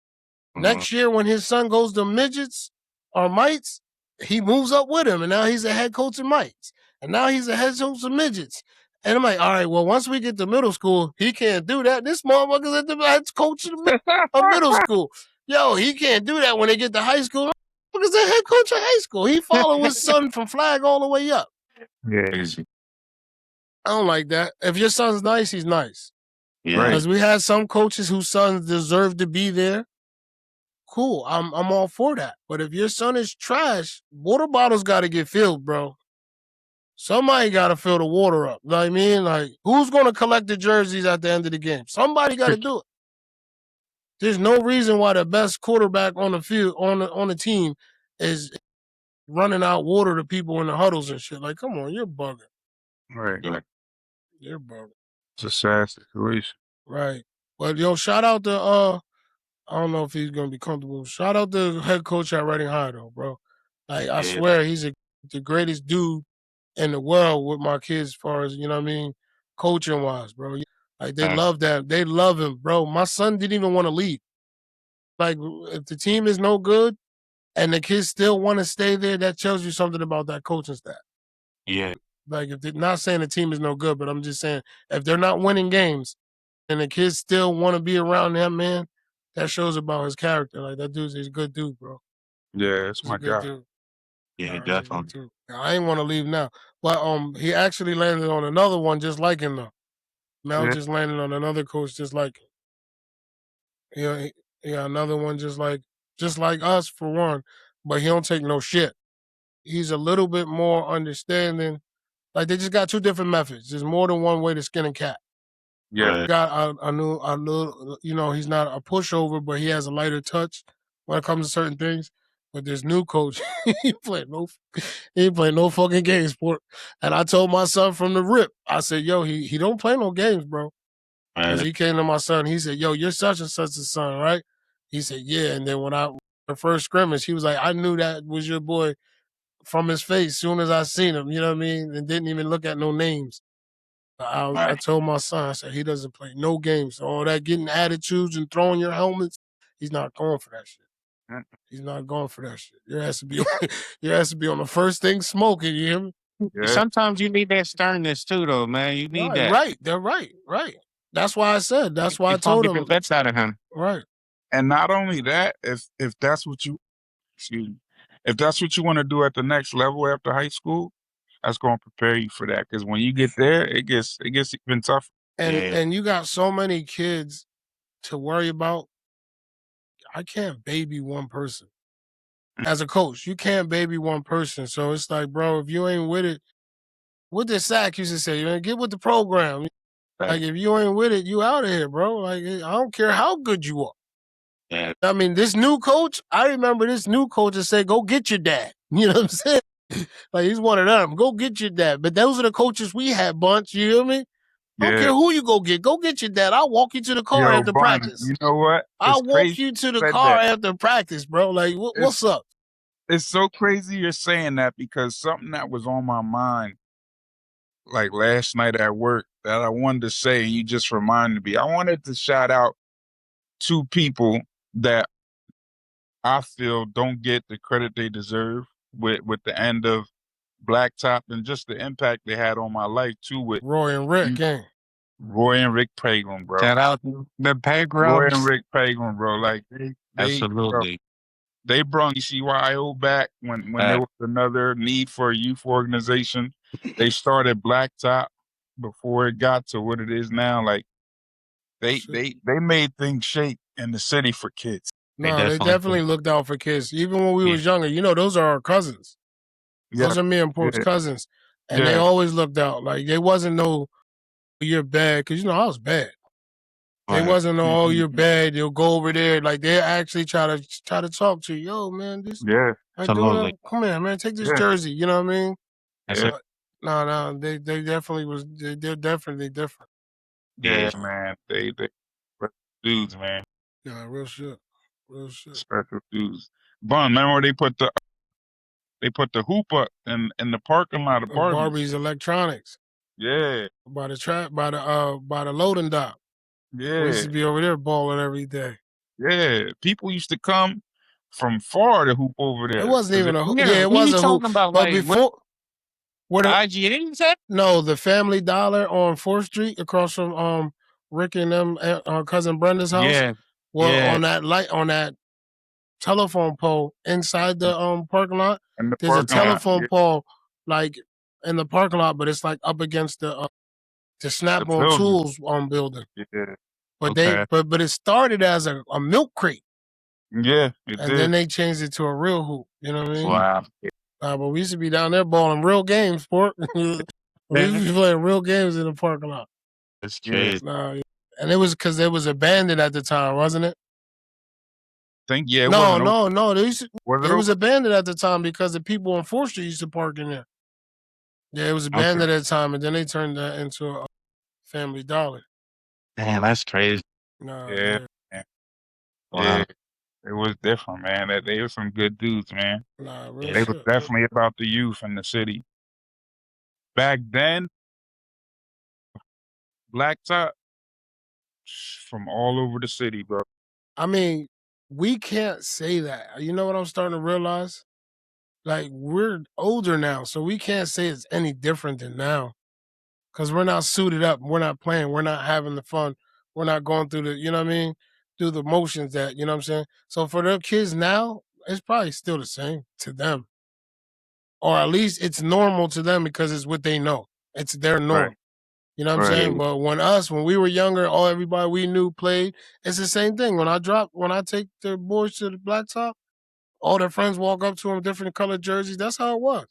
Next year when his son goes to midgets or mites, he moves up with him and now he's a head coach of mites. And now he's a head coach of midgets. And I'm like, all right, well, once we get to middle school, he can't do that. This motherfucker's at the head coach of middle school. Yo, he can't do that when they get to high school. Because the head coach of high school. He followed his son from flag all the way up. Yeah. I don't like that. If your son's nice, he's nice. Yeah. Because we had some coaches whose sons deserve to be there. cool. I'm all for that. But if your son is trash, water bottles got to get filled, bro. Somebody got to fill the water up. You know what I mean? Like, who's going to collect the jerseys at the end of the game? Somebody got to do it. There's no reason why the best quarterback on the field, on the team, is running out water to people in the huddles and shit. Like, come on, you're bugging. Right. You're bugging. It's a sad situation. Right. But yo, shout out to I don't know if he's gonna be comfortable. Shout out to the head coach at Reading High though, bro. Like I swear he's the greatest dude in the world with my kids as far as, you know what I mean, coaching wise, bro. Like they love that. They love him, bro. My son didn't even want to leave. Like if the team is no good and the kids still want to stay there, that tells you something about that coaching staff. Yeah. Like if they're not saying the team is no good, but I'm just saying if they're not winning games and the kids still want to be around that man, that shows about his character. Like that dude's a good dude, bro. Yeah, it's He's my a good guy. dude. Yeah, He's a definitely. good dude. I ain't want to leave now, but he actually landed on another one just like him though. Mel just landed on another coach just like him. Yeah, another one just like us for one, but he don't take no shit. He's a little bit more understanding. Like they just got two different methods. There's more than one way to skin a cat. Yeah. Got I knew you know he's not a pushover, but he has a lighter touch when it comes to certain things. But this new coach, he ain't playing no fucking games, sport. And I told my son from the rip, I said, yo, he don't play no games, bro. Because he came to my son, he said, yo, you're such and such a son, right? He said, yeah. And then when the first scrimmage, he was like, I knew that was your boy from his face soon as I seen him, you know what I mean? And didn't even look at no names. I told my son, I said, he doesn't play no games. So all that getting attitudes and throwing your helmets, he's not going for that shit. He's not going for that shit. Your ass to be on the first thing smoking, you hear me? Yeah. Sometimes you need that sternness too, though, man. You need that. Right. They're right. That's why I said. That's why I told him. The best out of him. Right. And not only that, if that's what you if that's what you want to do at the next level after high school, that's going to prepare you for that. Because when you get there, it gets even tougher. And you got so many kids to worry about. I can't baby one person. As a coach, you can't baby one person. So it's like, bro, if you ain't with it, what the sack used to say, man, get with the program. Like if you ain't with it, you out of here, bro. Like I don't care how good you are. Yeah. I mean, this new coach, I remember this new coach that said, go get your dad. You know what I'm saying? Like he's one of them. Go get your dad. But those are the coaches we had, Bunch. You hear me? I don't care who you go get. Go get your dad. I'll walk you to the car after practice. You know what? I'll walk you to the car after practice, bro. Like, what's up? It's so crazy you're saying that because something that was on my mind, like last night at work, that I wanted to say, and you just reminded me. I wanted to shout out two people that I feel don't get the credit they deserve with the end of Blacktop and just the impact they had on my life too with Roy and Rick gang. Roy and Rick Paglen, bro. Shout out to the Pagrams. Roy and Rick Paglen, bro. Like absolutely. They brought ECYO back when there was another need for a youth organization. They started Blacktop before it got to what it is now. Like they made things shake in the city for kids. No, they definitely looked out for kids. Even when we was younger, you know, those are our cousins. Those are me and Pork's cousins. And they always looked out. Like, they wasn't no, you're bad. Because, you know, I was bad. They wasn't no, oh, you're bad. They'll go over there. Like, they actually try to talk to you. Yo, man, this. Absolutely. Come here, man. Take this jersey. You know what I mean? Yeah. No, they definitely was. They're definitely different. Yeah, man. They dudes, man. Yeah, real shit. Special dudes. Bun, remember they put the hoop up in the parking lot of Barbie's Electronics. Yeah. By the loading dock. Yeah. We used to be over there balling every day. Yeah. People used to come from far to hoop over there. It wasn't even a hoop. Yeah, it was a hoop. About, but like, before what the IGA said? No, the Family Dollar on 4th Street across from Rick and them cousin Brenda's house. Yeah. Well, on that telephone pole inside the parking lot. There's a telephone pole like in the parking lot, but it's like up against the Snap-on Tools building. Yeah. But but it started as a milk crate. Yeah, it And then did. they changed it to a real hoop. You know what I mean? Wow. But we used to be down there balling real games, sport. We used to be playing real games in the parking lot. That's Yeah. crazy. And it was because it was abandoned at the time, wasn't it? Think yeah, it No, wasn't no, no. was It it was open? abandoned at the time because the people on 4th Street used to park in there. Yeah, it was Okay. abandoned at the time, and then they turned that into a Family Dollar. Damn, that's crazy. Nah, Yeah. yeah. Wow. Yeah. It was different, man. That they were some good dudes, man. Nah, real Yeah. They was shit. definitely about the youth in the city. Back then, blacktop from all over the city, bro. I mean, we can't say that. You know what I'm starting to realize? Like, we're older now, so we can't say it's any different than now. Because we're not suited up. We're not playing. We're not having the fun. We're not going through the, you know what I mean? Through the motions that, you know what I'm saying? So for their kids now, it's probably still the same to them. Or at least it's normal to them because it's what they know. It's their norm. Right. You know what I'm Right. saying? But when we were younger, everybody we knew played. It's the same thing. When I take the boys to the blacktop, all their friends walk up to them, different colored jerseys. That's how it was.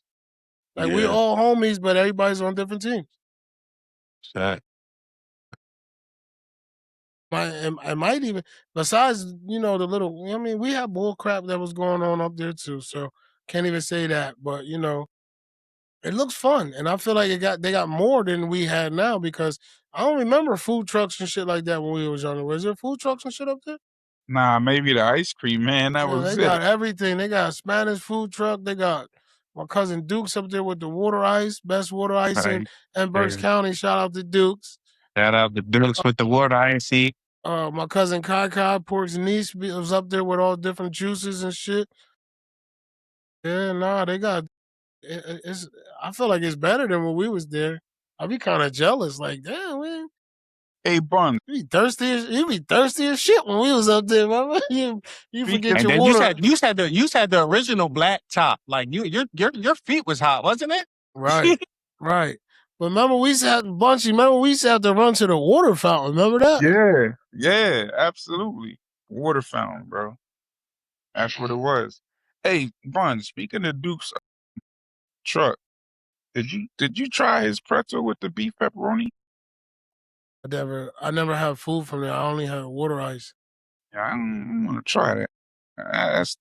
Like we Yeah. all homies, but everybody's on different teams. Shit. It might even, besides, the little, I mean, we had bull crap that was going on up there too. So can't even say that. But, it looks fun. And I feel like they got more than we had now because I don't remember food trucks and shit like that when we was younger. Was there food trucks and shit up there? Nah, maybe the ice cream, man. That Yeah, was they it. got everything. They got a Spanish food truck. They got my cousin Duke's up there with the water ice, best water ice in Berks Yeah. County. Shout out to Duke's. Shout out the Dukes with the water icy. My cousin Kai Pork's niece was up there with all different juices and shit. Yeah, nah, they got it's. I feel like it's better than when we was there. I be kind of jealous. Like, damn, man, Hey, Bun. you be thirsty as shit when we was up there, mama. You forget And your then water. you said the original black top. Like your feet was hot, wasn't it? Right, right. But remember, we used to have Bunchy. Remember, we used to have to run to the water fountain. Remember that? Yeah. Yeah, absolutely. Water fountain, bro. That's what it was. Hey, Bun, speaking of Duke's truck, did you try his pretzel with the beef pepperoni? I never had food from there. I only had water ice. Yeah, I don't want to try that. That's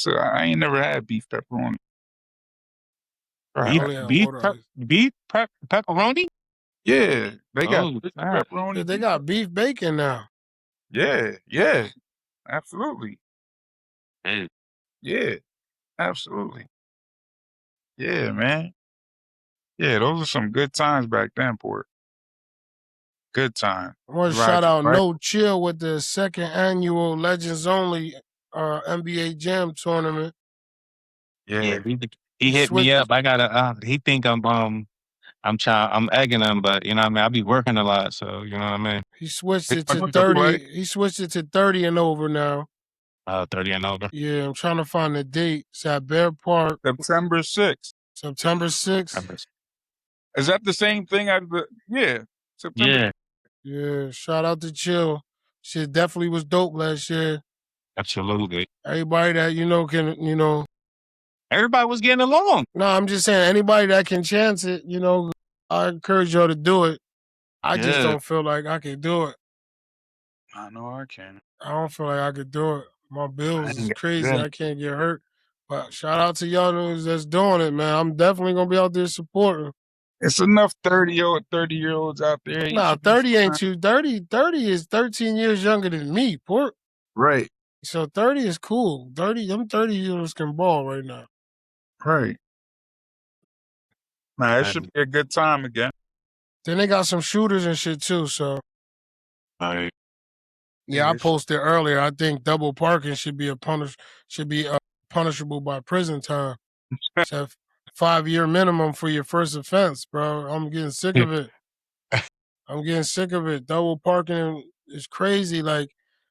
I ain't never had beef pepperoni. Try Beef I that. only had water ice. pepperoni? Yeah, they got Oh, beef snap. pepperoni. Dude, they got beef bacon now. Yeah, yeah, absolutely. Hey, Yeah, absolutely. Yeah, man. Yeah, those are some good times back then, Port. Good time. I want to Ride shout your out bike. No Chill with the second annual Legends Only NBA Jam tournament. yeah, Yeah, he hit me Switch- up. I gotta. He think I'm egging him, but you know what I mean. I be working a lot, so you know what I mean. He switched He it to wants to 30. play. He switched it to 30 and over now. 30 and older. Yeah, I'm trying to find the date. It's at Bear Park, September 6th. September 6th. Is that the same thing as the September? Yeah, Yeah, shout out to Chill. Shit definitely was dope last year. absolutely. Everybody that can. Everybody was getting along. No, I'm just saying anybody that can chance it, I encourage y'all to do it. I just Yeah. don't feel like I can do it. I know I can. I don't feel like I could do it. My bills is ain't crazy. good. I can't get hurt. But shout out to y'all dudes that's doing it, man. I'm definitely gonna be out there supporting. It's enough 30-year-olds out there. You Nah, should be 30 ain't fine. too 30 is 13 years younger than me, Port. Right, So 30 is cool. 30-year-olds can ball right now. right. Nah, it Right. should be a good time again. Then they got some shooters and shit too. So Right. yeah, I Yes. posted earlier. I think double parking should be punishable by prison time. It's a 5-year minimum for your first offense, bro. I'm getting sick of it. Double parking is crazy. Like,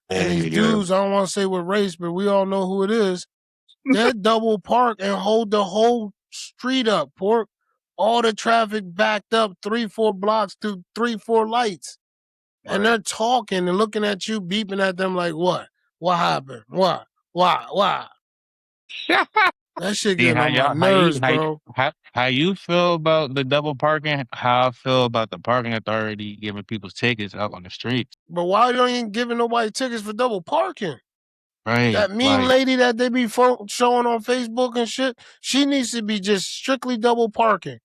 and these dudes, I don't want to say what race, but we all know who it is. They double park and hold the whole street up, Pork. All the traffic backed up 3-4 blocks to 3-4 lights. And Right. they're talking and looking at you, beeping at them like, what? What happened? What? Why? That shit See getting how on my y'all nerves, bro. how you feel about the double parking? How I feel about the parking authority giving people tickets out on the streets. But why don't you giving nobody tickets for double parking? Right. That mean Like, lady that they be showing on Facebook and shit, she needs to be just strictly double parking.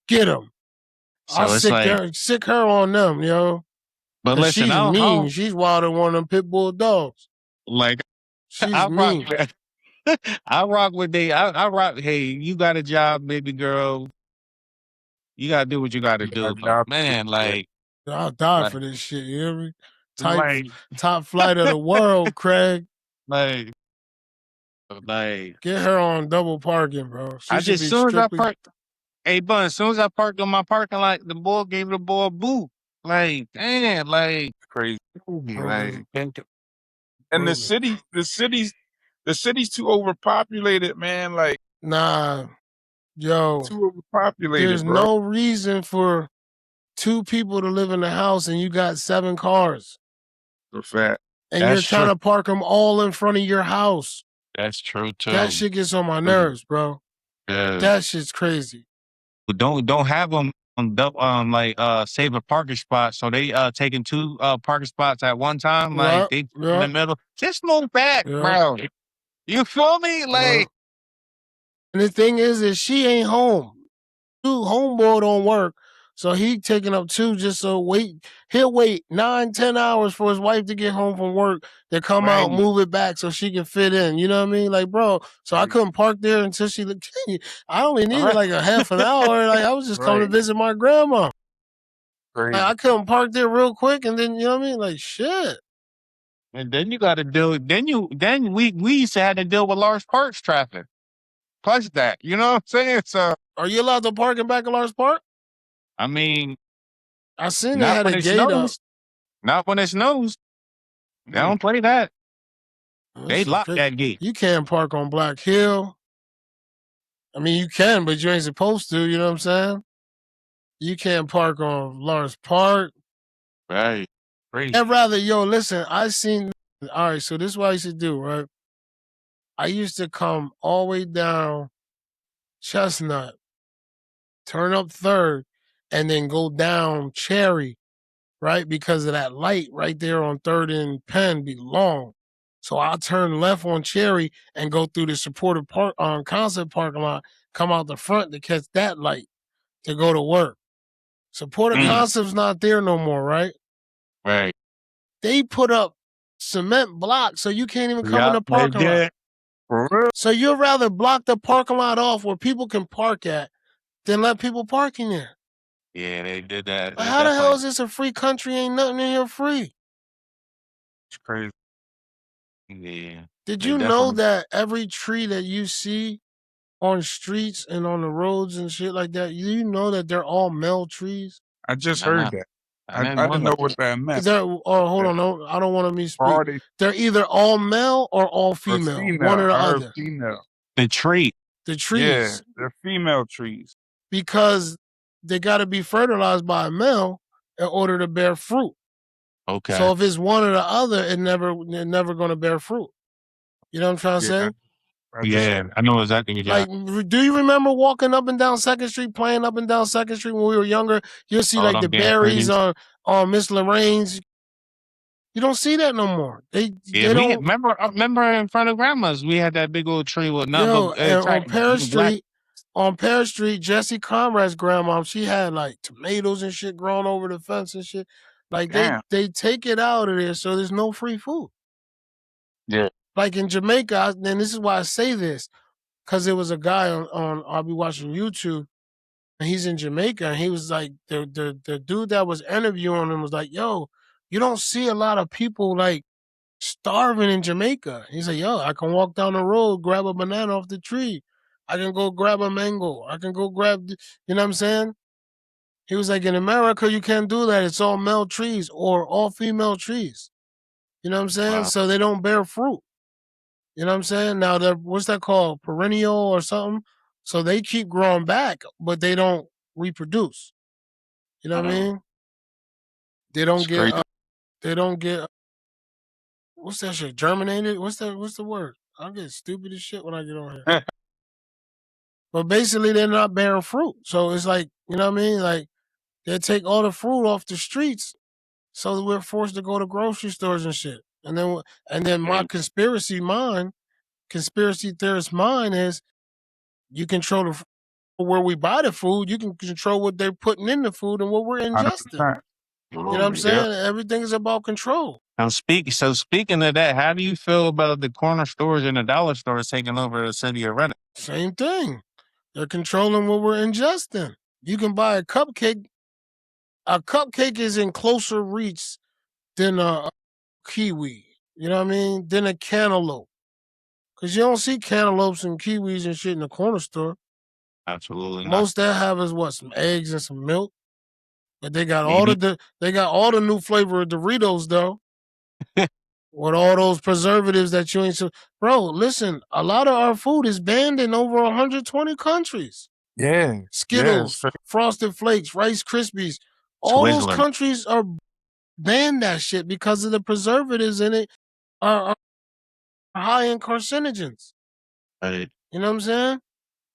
Get them. I'll so it's like, sick her on them, yo. but Cause listen, she's I mean. don't She's wilder than one of them pit bull dogs. like She's I rock mean. with I rock with I rock, hey, you got a job, baby girl. You gotta do what you gotta Yeah, do. But y'all- man, yeah. I'll die like, for this shit. You hear me? like, Top flight of the world, Craig. like, like, Get her on double parking, bro. She I should just be soon as I strictly. parked, hey, Bun, as soon as I parked on my parking lot, the boy gave the boy a boot. Like, damn, like, Crazy. Broken, like, And broken. the city's too overpopulated, man. Like Nah, yo. too overpopulated, There's bro. no reason for 2 people to live in the house and you got 7 cars. For fact. And you're that's trying true. to park them all in front of your house. That's true That too. shit gets on my nerves, bro. Yeah. That shit's crazy. Don't have them on like save a parking spot. So they taking 2 parking spots at one time. Like Yeah, they in yeah, the middle. Just move back, yeah, bro. You feel me? yeah. Like, And the thing is she ain't home. Homeboy don't work. So he taking up 2 just so he'll wait 9-10 hours for his wife to get home from work to come out, Right. move it back so she can fit in. You know what I mean? Like, bro, so I Right. couldn't park there until she looked. I only needed right, like a half an hour. Like I was just coming to Right. visit my grandma. Like, Crazy. I couldn't park there real quick and then you know what I mean? Like shit. and then you got to deal. Then we used to have to deal with large parks traffic. Plus that, you know what I'm saying? So Are you allowed to park in back of Lars Park? I mean, I seen they not had when a it gate up. snows. Not when it snows. They Mm. don't play that. That They shit lock crazy. that gate. You can't park on Black Hill. I mean, you can, but you ain't supposed to. You know what I'm saying? You can't park on Lawrence Park. Right. Crazy. And rather, yo, listen, I seen. All right, so this is what I used to do, right? I used to come all the way down Chestnut, turn up Third, and then go down Cherry, right? Because of that light right there on Third and Penn be long. So I'll turn left on Cherry and go through the supportive park concert parking lot, come out the front to catch that light to go to work. Supportive Mm. concept's not there no more, right? Right. They put up cement blocks so you can't even come in Yeah, the they parking lot. did. For real. So you'd rather block the parking lot off where people can park at than let people park in there. Yeah, they did that. Like, They how the hell definitely. is this a free country? Ain't nothing in here free. It's crazy. Yeah. Did They you know definitely. that every tree that you see on streets and on the roads and shit like that, you know that they're all male trees? I just I heard know. that. I didn't I know didn't know that. what that meant. They're, oh, hold That- on, no, I don't want to Or misspeak. are they They're either all male or all or female, one female? or the I heard other. female. The tree. The Yeah, trees, they're female trees. because they got to be fertilized by a male in order to bear fruit. Okay. So if it's one or the other, they're never going to bear fruit. You know what I'm trying to Yeah, say? I just Yeah, I know exactly what Like, do you remember walking up and down Second Street, playing up and down Second Street when we were younger? You'll see all like the them damn berries trees. on Miss Lorraine's. You don't see that no more. Yeah, They don't. I remember in front of grandma's, we had that big old tree with nothing Yo, but and black. on Paris Street, Jesse Conrad's grandma, she had like tomatoes and shit growing over the fence and shit. Like damn. they take it out of there, so there's no free food. Yeah. Like in Jamaica, and this is why I say this, because there was a guy on I'll be watching YouTube, and he's in Jamaica, and he was like, the dude that was interviewing him was like, yo, you don't see a lot of people like starving in Jamaica. He's like, yo, I can walk down the road, grab a banana off the tree. I can go grab a mango. I can go grab, you know what I'm saying? He was like, in America, you can't do that. It's all male trees or all female trees. You know what I'm saying? Wow. So they don't bear fruit. You know what I'm saying? Now, what's that called? Perennial or something? So they keep growing back, but they don't reproduce. You know what I mean? They don't It's get, crazy. they don't get, what's that shit? Germinated? What's the word? I get stupid as shit when I get on here. But basically, they're not bearing fruit. So it's like, you know what I mean? Like, they take all the fruit off the streets, so that we're forced to go to grocery stores and shit. And then my conspiracy theorist mind is you control where we buy the food, you can control what they're putting in the food and what we're ingesting. 100%. You know what I'm saying? Everything is about control. Speaking of that, how do you feel about the corner stores and the dollar stores taking over the city of Reddit? Same thing. They're controlling what we're ingesting. You can buy a cupcake. A cupcake is in closer reach than a kiwi. You know what I mean? Than a cantaloupe. Because you don't see cantaloupes and kiwis and shit in the corner store. Absolutely not. Most they have is what, some eggs and some milk. But they got Maybe. all the new flavor of Doritos though. With all those preservatives that you ain't so, bro. Listen, a lot of our food is banned in over 120 countries. Yeah. Skittles, Yes. Frosted Flakes, Rice Krispies, all those Twizzlers. countries are banned that shit because of the preservatives in it are high in carcinogens. Right. You know what I'm saying?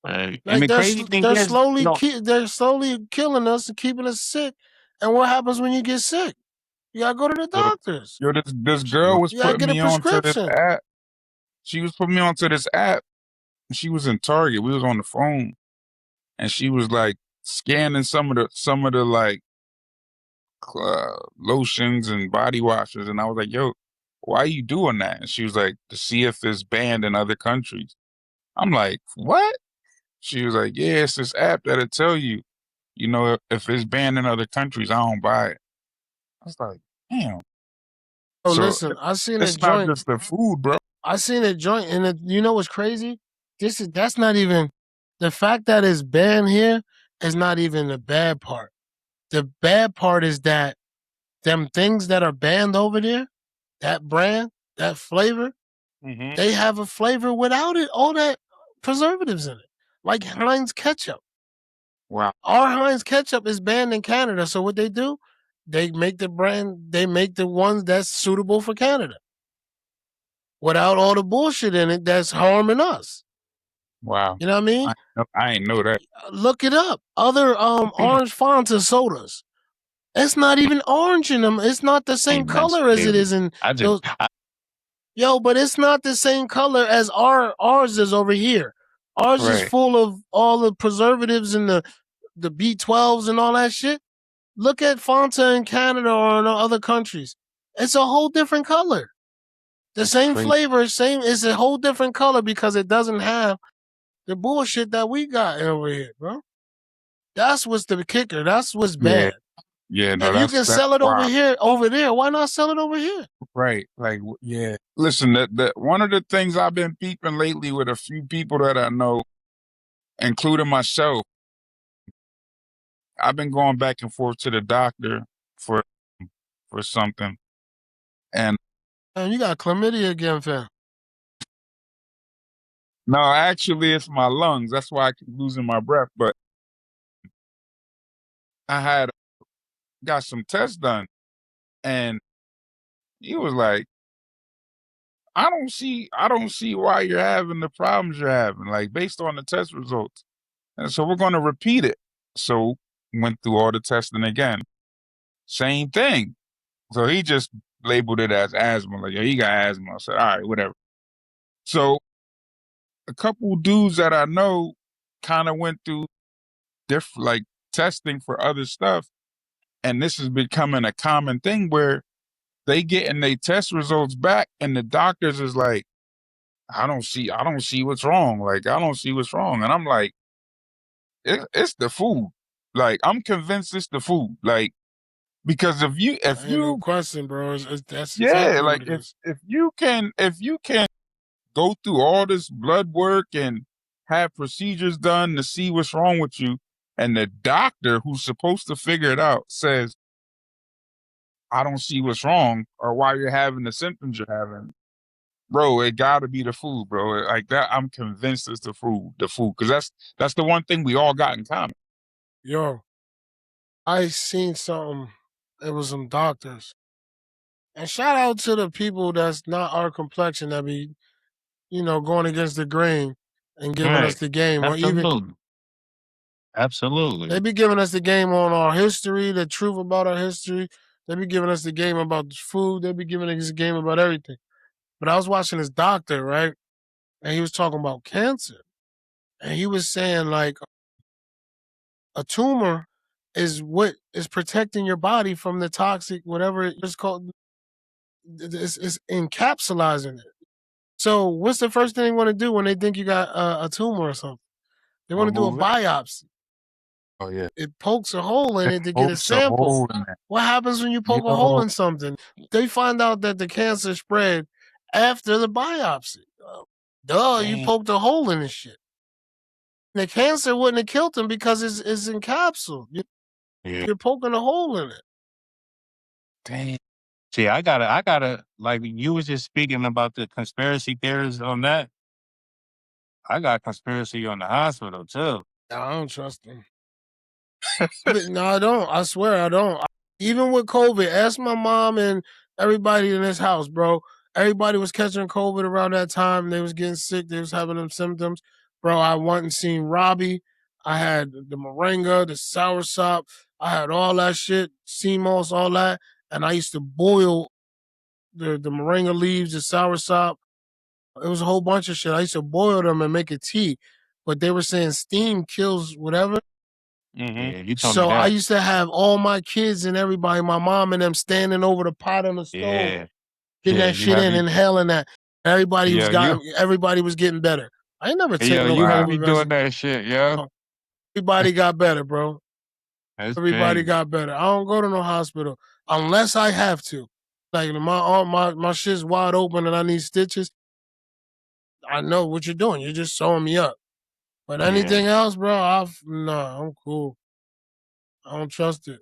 Right. And Like the crazy thing they're is, slowly no, they're slowly killing us and keeping us sick. And what happens when you get sick? You gotta go to the Yo, doctors. yo, this girl was You gotta putting get a me onto this prescription. app. She was putting me onto this app. She was in Target. We was on the phone, and she was like scanning some of the like lotions and body washes, and I was like, "Yo, why are you doing that?" And she was like, "To see if it's banned in other countries." I'm like, "What?" She was like, "Yeah, it's this app that'll tell you, if it's banned in other countries, I don't buy it." I was like, "Damn." Oh, So listen, I seen a it's not joint. just the food, bro. I seen a joint, and you know what's crazy? That's not even the fact that it's banned here is not even the bad part. The bad part is that them things that are banned over there, that brand, that flavor, Mm-hmm. they have a flavor without it, all that preservatives in it, like Heinz ketchup. Wow. Our Heinz ketchup is banned in Canada, so what they do? They make the ones that's suitable for Canada without all the bullshit in it that's harming us. Wow. You know what I mean? I ain't know that. Look it up. Other orange Fanta sodas. It's not even orange in them. It's not the same color as it is in those. Yo, but it's not the same color as ours is over here. Ours is Right. full of all the preservatives and the B12s and all that shit. Look at Fanta in Canada or in other countries. It's a whole different color. The That's same crazy. flavor, it's a whole different color because it doesn't have the bullshit that we got over here, bro. That's what's the kicker. That's what's Yeah. bad. Yeah. No, If you can that's sell it wow. over there, why not sell it over here? Right. Like, yeah. Listen, that one of the things I've been peeping lately with a few people that I know, including myself, I've been going back and forth to the doctor for something, and Man, you got chlamydia again, fam. no, actually, it's my lungs. That's why I keep losing my breath. But I had got some tests done, and he was like, I don't see why you're having the problems you're having, like based on the test results. And so we're going to repeat it. So went through all the testing again. Same thing. So he just labeled it as asthma. Like, yeah, he got asthma. I said, all right, whatever. So a couple dudes that I know kind of went through different, like testing for other stuff. And this is becoming a common thing where they getting their test results back and the doctors is like, I don't see what's wrong. Like, I don't see what's wrong. And I'm like, it's the food. Like, I'm convinced it's the food. Like, because if Ain't no you, question, bro. That's yeah, exactly what like it is. if you can go through all this blood work and have procedures done to see what's wrong with you, and the doctor who's supposed to figure it out says, I don't see what's wrong or why you're having the symptoms you're having. Bro, it gotta be the food, bro. Like that, I'm convinced it's the food, because that's the one thing we all got in common. Yo, I seen something. It was some doctors. And shout out to the people that's not our complexion that be going against the grain and giving us Right. the game, or even Absolutely. Absolutely. they be giving us the game on our history, the truth about our history. They be giving us the game about the food. They be giving us the game about everything. But I was watching this doctor, right? And he was talking about cancer. And he was saying, like, a tumor is what is protecting your body from the toxic, whatever it's called. It's encapsulating it. So what's the first thing they want to do when they think you got a tumor or something? They want to do a Remove it. biopsy. Oh yeah. It pokes a hole in it to get a Pokes a hole sample. in that. What happens when you poke a hole Yo. in something? They find out that the cancer spread after the biopsy. You Damn. poked a hole in this shit. The cancer wouldn't have killed him because it's encapsulated. Yeah. You're poking a hole in it. Damn. See, I gotta like you was just speaking about the conspiracy theories on that. I got conspiracy on the hospital too. I don't trust them. No, I don't. I swear I don't. Even with COVID, ask my mom and everybody in this house, bro. Everybody was catching COVID around that time. They was getting sick. They was having them symptoms. Bro, I went and seen Robbie. I had the moringa, the soursop. I had all that shit, sea moss, all that. And I used to boil the moringa leaves, the soursop. It was a whole bunch of shit. I used to boil them and make a tea. But they were saying steam kills whatever. Mm-hmm. Yeah, you told me So I that. used to have all my kids and everybody, my mom and them, standing over the pot on the stove, Yeah. getting Yeah, that you shit have in, me. inhaling that. Everybody was Yeah, everybody was getting better. I ain't never taken no you had COVID me doing vaccine. that shit, yo. No. Everybody got better, bro. That's Everybody crazy. got better. I don't go to no hospital unless I have to. Like my arm, my shit's wide open and I need stitches. I know what you're doing. You're just sewing me up. But anything else, bro, I'm cool. I don't trust it.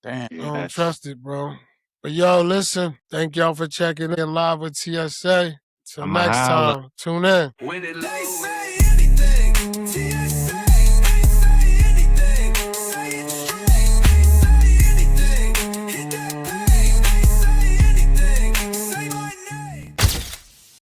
Damn. I don't trust it, bro. But yo, listen, thank y'all for checking in live with TSA. Till I'ma next holla. time, tune in. When they say anything.